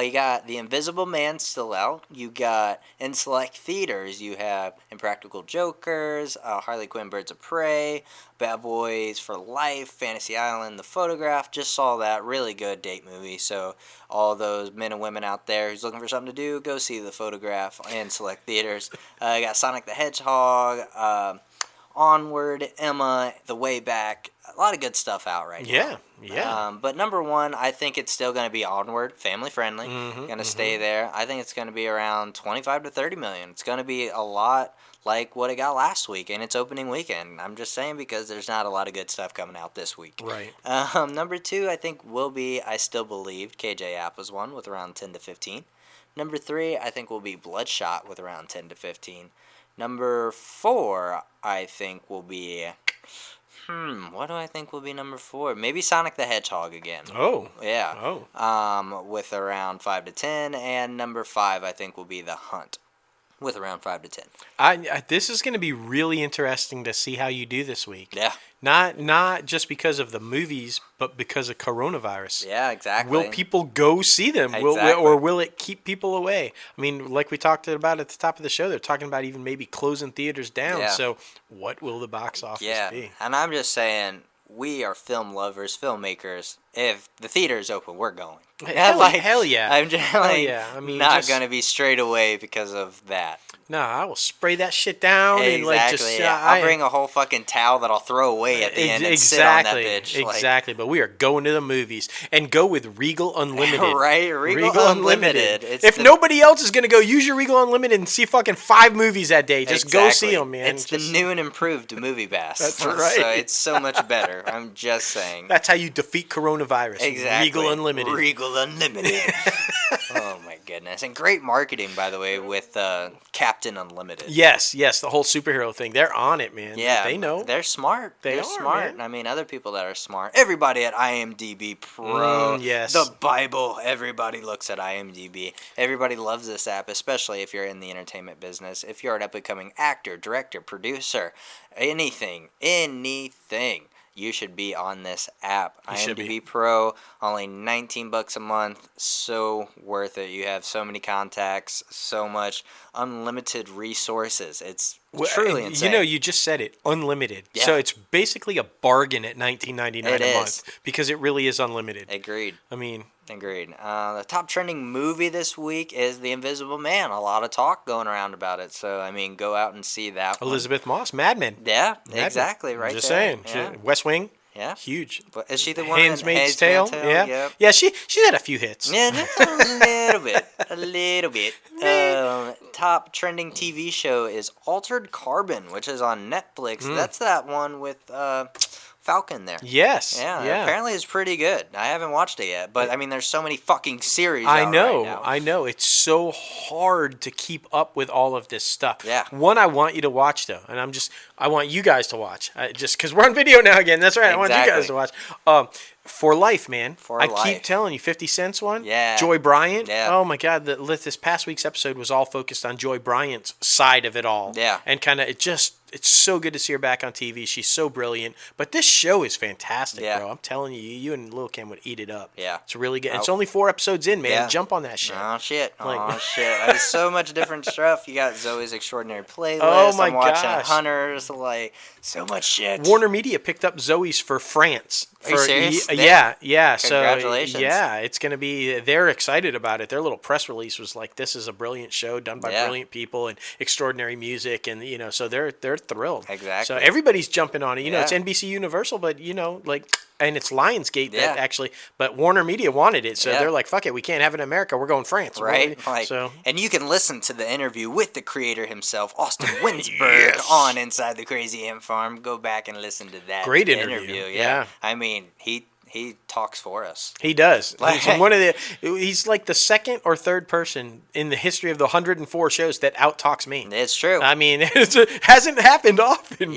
You got The Invisible Man still out. You got, in select theaters, you have Impractical Jokers, Harley Quinn Birds of Prey, Bad Boys for Life, Fantasy Island, The Photograph. Just saw that. Really good date movie. So all those men and women out there who's looking for something to do, go see The Photograph in select theaters. You got Sonic the Hedgehog, Onward, Emma, The Way Back. A lot of good stuff out right now. Yeah. But number 1, I think it's still going to be Onward, family friendly. Going to stay there. I think it's going to be around 25 to 30 million. It's going to be a lot like what it got last week in its opening weekend. I'm just saying because there's not a lot of good stuff coming out this week. Right. Number 2, I think will be I Still Believe. KJ Appa's one with around 10 to 15. Number 3, I think will be Bloodshot with around 10 to 15. Number 4, I think will be... what do I think will be number 4? Maybe Sonic the Hedgehog again. Oh. Yeah. Oh. With around 5 to 10. And number 5, I think will be The Hunt with around 5 to 10. This is going to be really interesting to see how you do this week. Yeah. Not just because of the movies, but because of coronavirus. Yeah, exactly. Will people go see them? Exactly. Or will it keep people away? I mean, like we talked about at the top of the show, they're talking about even maybe closing theaters down. Yeah. So what will the box office be? And I'm just saying, we are film lovers, filmmakers. if the theater's open, we're going. Hell yeah. I'm just not going to be straight away because of that. No, I will spray that shit down Exactly. I'll bring a whole fucking towel that I'll throw away at the end and sit on that bitch. Exactly. But we are going to the movies and go with Regal Unlimited. Right, Regal Unlimited. If nobody else is going to go, use your Regal Unlimited and see fucking 5 movies that day. Just go see them, man. It's the new and improved Movie Pass. That's right. So it's so much better. I'm just saying. That's how you defeat coronavirus. Exactly. Regal Unlimited. Regal Unlimited. Oh my goodness. And great marketing, by the way, with Captain Unlimited. Yes, the whole superhero thing. They're on it, man. Yeah. They know. They're smart. They're smart. Man. I mean, other people that are smart. Everybody at IMDbPro. Yes. The Bible. Everybody looks at IMDb. Everybody loves this app, especially if you're in the entertainment business. If you're an up-and-coming actor, director, producer, anything. You should be on this app. IMDbPro, only $19 a month. So worth it. You have so many contacts, so much unlimited resources. It's truly insane. You just said it, unlimited. Yeah. So it's basically a bargain at $19.99 a month because it really is unlimited. Agreed. Agreed. The top trending movie this week is The Invisible Man. A lot of talk going around about it. So, go out and see that Elizabeth Moss, Mad Men. Yeah, exactly. Right. Just saying. Yeah. West Wing. Yeah. Huge. But is she the one Handmaid's Tale? Yeah. Yep. Yeah, she's had a few hits. Yeah, just a little bit. Top trending TV show is Altered Carbon, which is on Netflix. That's that one with Falcon there. Yes. Yeah. Apparently it's pretty good. I haven't watched it yet, but there's so many fucking series out right now. I know. It's so hard to keep up with all of this stuff. Yeah. One I want you to watch though, and I want you guys to watch. Just because we're on video now again. That's right. Exactly. I want you guys to watch. For Life, man. I keep telling you, 50 Cent's one. Yeah. Joy Bryant. Yeah. Oh my God, this past week's episode was all focused on Joy Bryant's side of it all. Yeah. And kind of it's so good to see her back on TV. She's so brilliant. But this show is fantastic, bro. I'm telling you, you and Lil Kim would eat it up. Yeah. It's really good. It's only 4 episodes in, man. Yeah. Jump on that shit. Oh, shit. There's so much different stuff. You got Zoe's Extraordinary Playlist. Oh, my I'm watching gosh. Hunters. So much shit. WarnerMedia picked up Zoe's for France. Are you serious? Yeah. Congratulations. So, yeah, it's going to be, they're excited about it. Their little press release was like, this is a brilliant show done by brilliant people and extraordinary music. And, so they're thrilled. Exactly. So everybody's jumping on it. It's NBCUniversal, but, and it's Lionsgate that actually, but WarnerMedia wanted it. So they're like, fuck it, we can't have it in America. We're going France. Right. And you can listen to the interview with the creator himself, Austin Winsberg, on Inside the Crazy Ant Farm. Go back and listen to that. Great interview. Yeah. He talks for us. He does. He's like the second or third person in the history of the 104 shows that out-talks me. It's true. It hasn't happened often,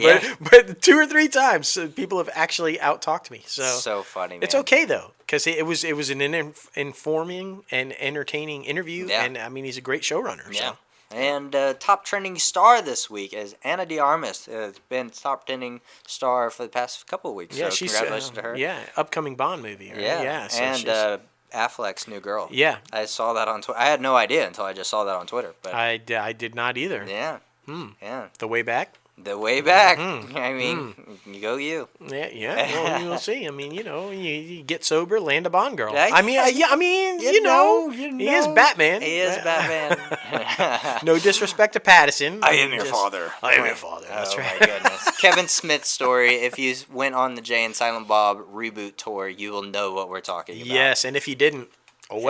but 2 or 3 times people have actually out-talked me. So funny, man. It's okay, though, because it was an informing and entertaining interview, and, he's a great showrunner. Yeah. And top trending star this week is Ana de Armas. It's been top trending star for the past couple of weeks. Yeah, so congratulations to her. Yeah, upcoming Bond movie. Right? Yeah. So and Affleck's new girl. Yeah. I saw that on Twitter. I had no idea until I just saw that on Twitter. But I did not either. Yeah. Yeah. The Way Back? The Way Back. You go you. Yeah. Well, we'll see. You get sober, land a Bond girl. He is Batman. He is Batman. No disrespect to Pattinson. I am your father. I am your father. That's right. Oh my goodness. Kevin Smith's story. If you went on the Jay and Silent Bob reboot tour, you will know what we're talking about. Yes, and if you didn't, you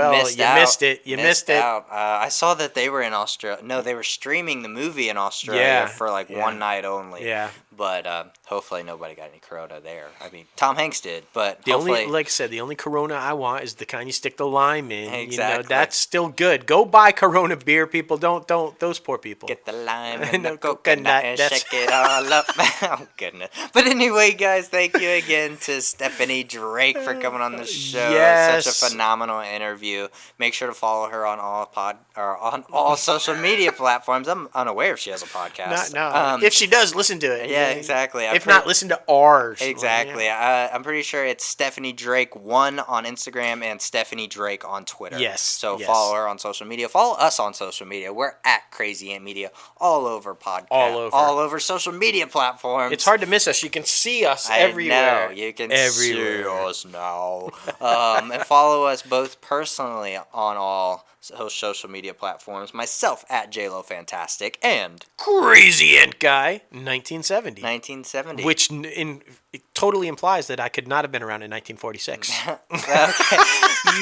missed it. You missed it. I saw that they were in Australia. No, they were streaming the movie in Australia for one night only. Yeah. But hopefully nobody got any corona there. Tom Hanks did, but like I said, the only Corona I want is the kind you stick the lime in. Exactly. That's still good. Go buy Corona beer, people. Don't those poor people. Get the lime and the coconut and shake it all up. Oh goodness. But anyway, guys, thank you again to Stephanie Drake for coming on the show. Yes. Such a phenomenal interview. Make sure to follow her on all social media platforms. I'm unaware if she has a podcast. No. If she does, listen to it. Yeah. Yeah, exactly. If not, listen to ours. Exactly. I'm pretty sure it's Stephanie Drake 1 on Instagram and Stephanie Drake on Twitter. Yes. So follow her on social media. Follow us on social media. We're at Crazy Ant Media all over podcast. All over social media platforms. It's hard to miss us. You can see us everywhere. I know. You can see us now. And follow us both personally on all social media platforms. Myself at JLoFantastic and Crazy Ant Guy 1970. 1970. Which it totally implies that I could not have been around in 1946. Okay.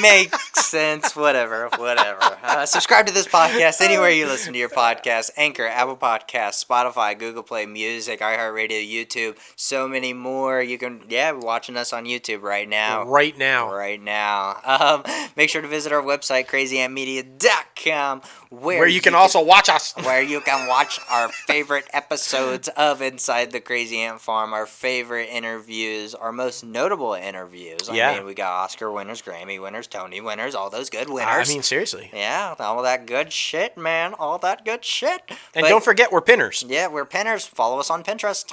Makes sense. Whatever. Subscribe to this podcast anywhere you listen to your podcast. Anchor, Apple Podcasts, Spotify, Google Play Music, iHeartRadio, YouTube, so many more. You can, we're watching us on YouTube right now. Right now. Make sure to visit our website, crazyantmedia.com, where you can also watch us. Where you can watch our favorite episodes of Inside the Crazy Ant Farm, our favorite interviews, our most notable interviews. I mean, we got Oscar winners, Grammy winners, Tony winners, all those good winners. I mean, seriously. Yeah, all that good shit, man. All that good shit. And don't forget, we're pinners. Yeah, we're pinners. Follow us on Pinterest.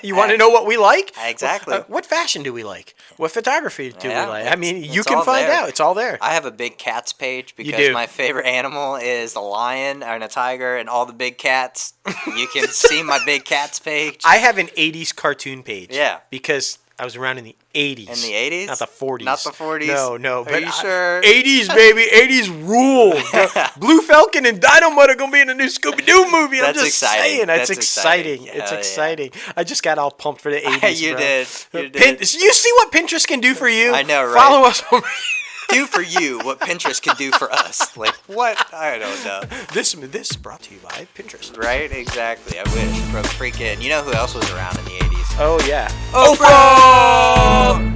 You want to know what we like? Exactly. What fashion do we like? What photography do we like? I mean, you can find out. It's all there. I have a big cats page because my favorite animal is a lion and a tiger and all the big cats. You can see my big cats page. I have an 80s cartoon page. Yeah. Because I was around in the 80s. In the 80s? Not the 40s. Not the 40s? No. Are you sure? 80s, baby. 80s rule. Blue Falcon and Dynamite are going to be in a new Scooby-Doo movie. I'm just saying. It's exciting. It's exciting. I just got all pumped for the 80s, You bro. did. You see what Pinterest can do for you? I know, right? Follow us on do for you what Pinterest can do for us. Like, what? I don't know. This is brought to you by Pinterest. Right? Exactly. I wish. Bro, freaking, you know who else was around in the 80s? Oh, yeah. Oprah!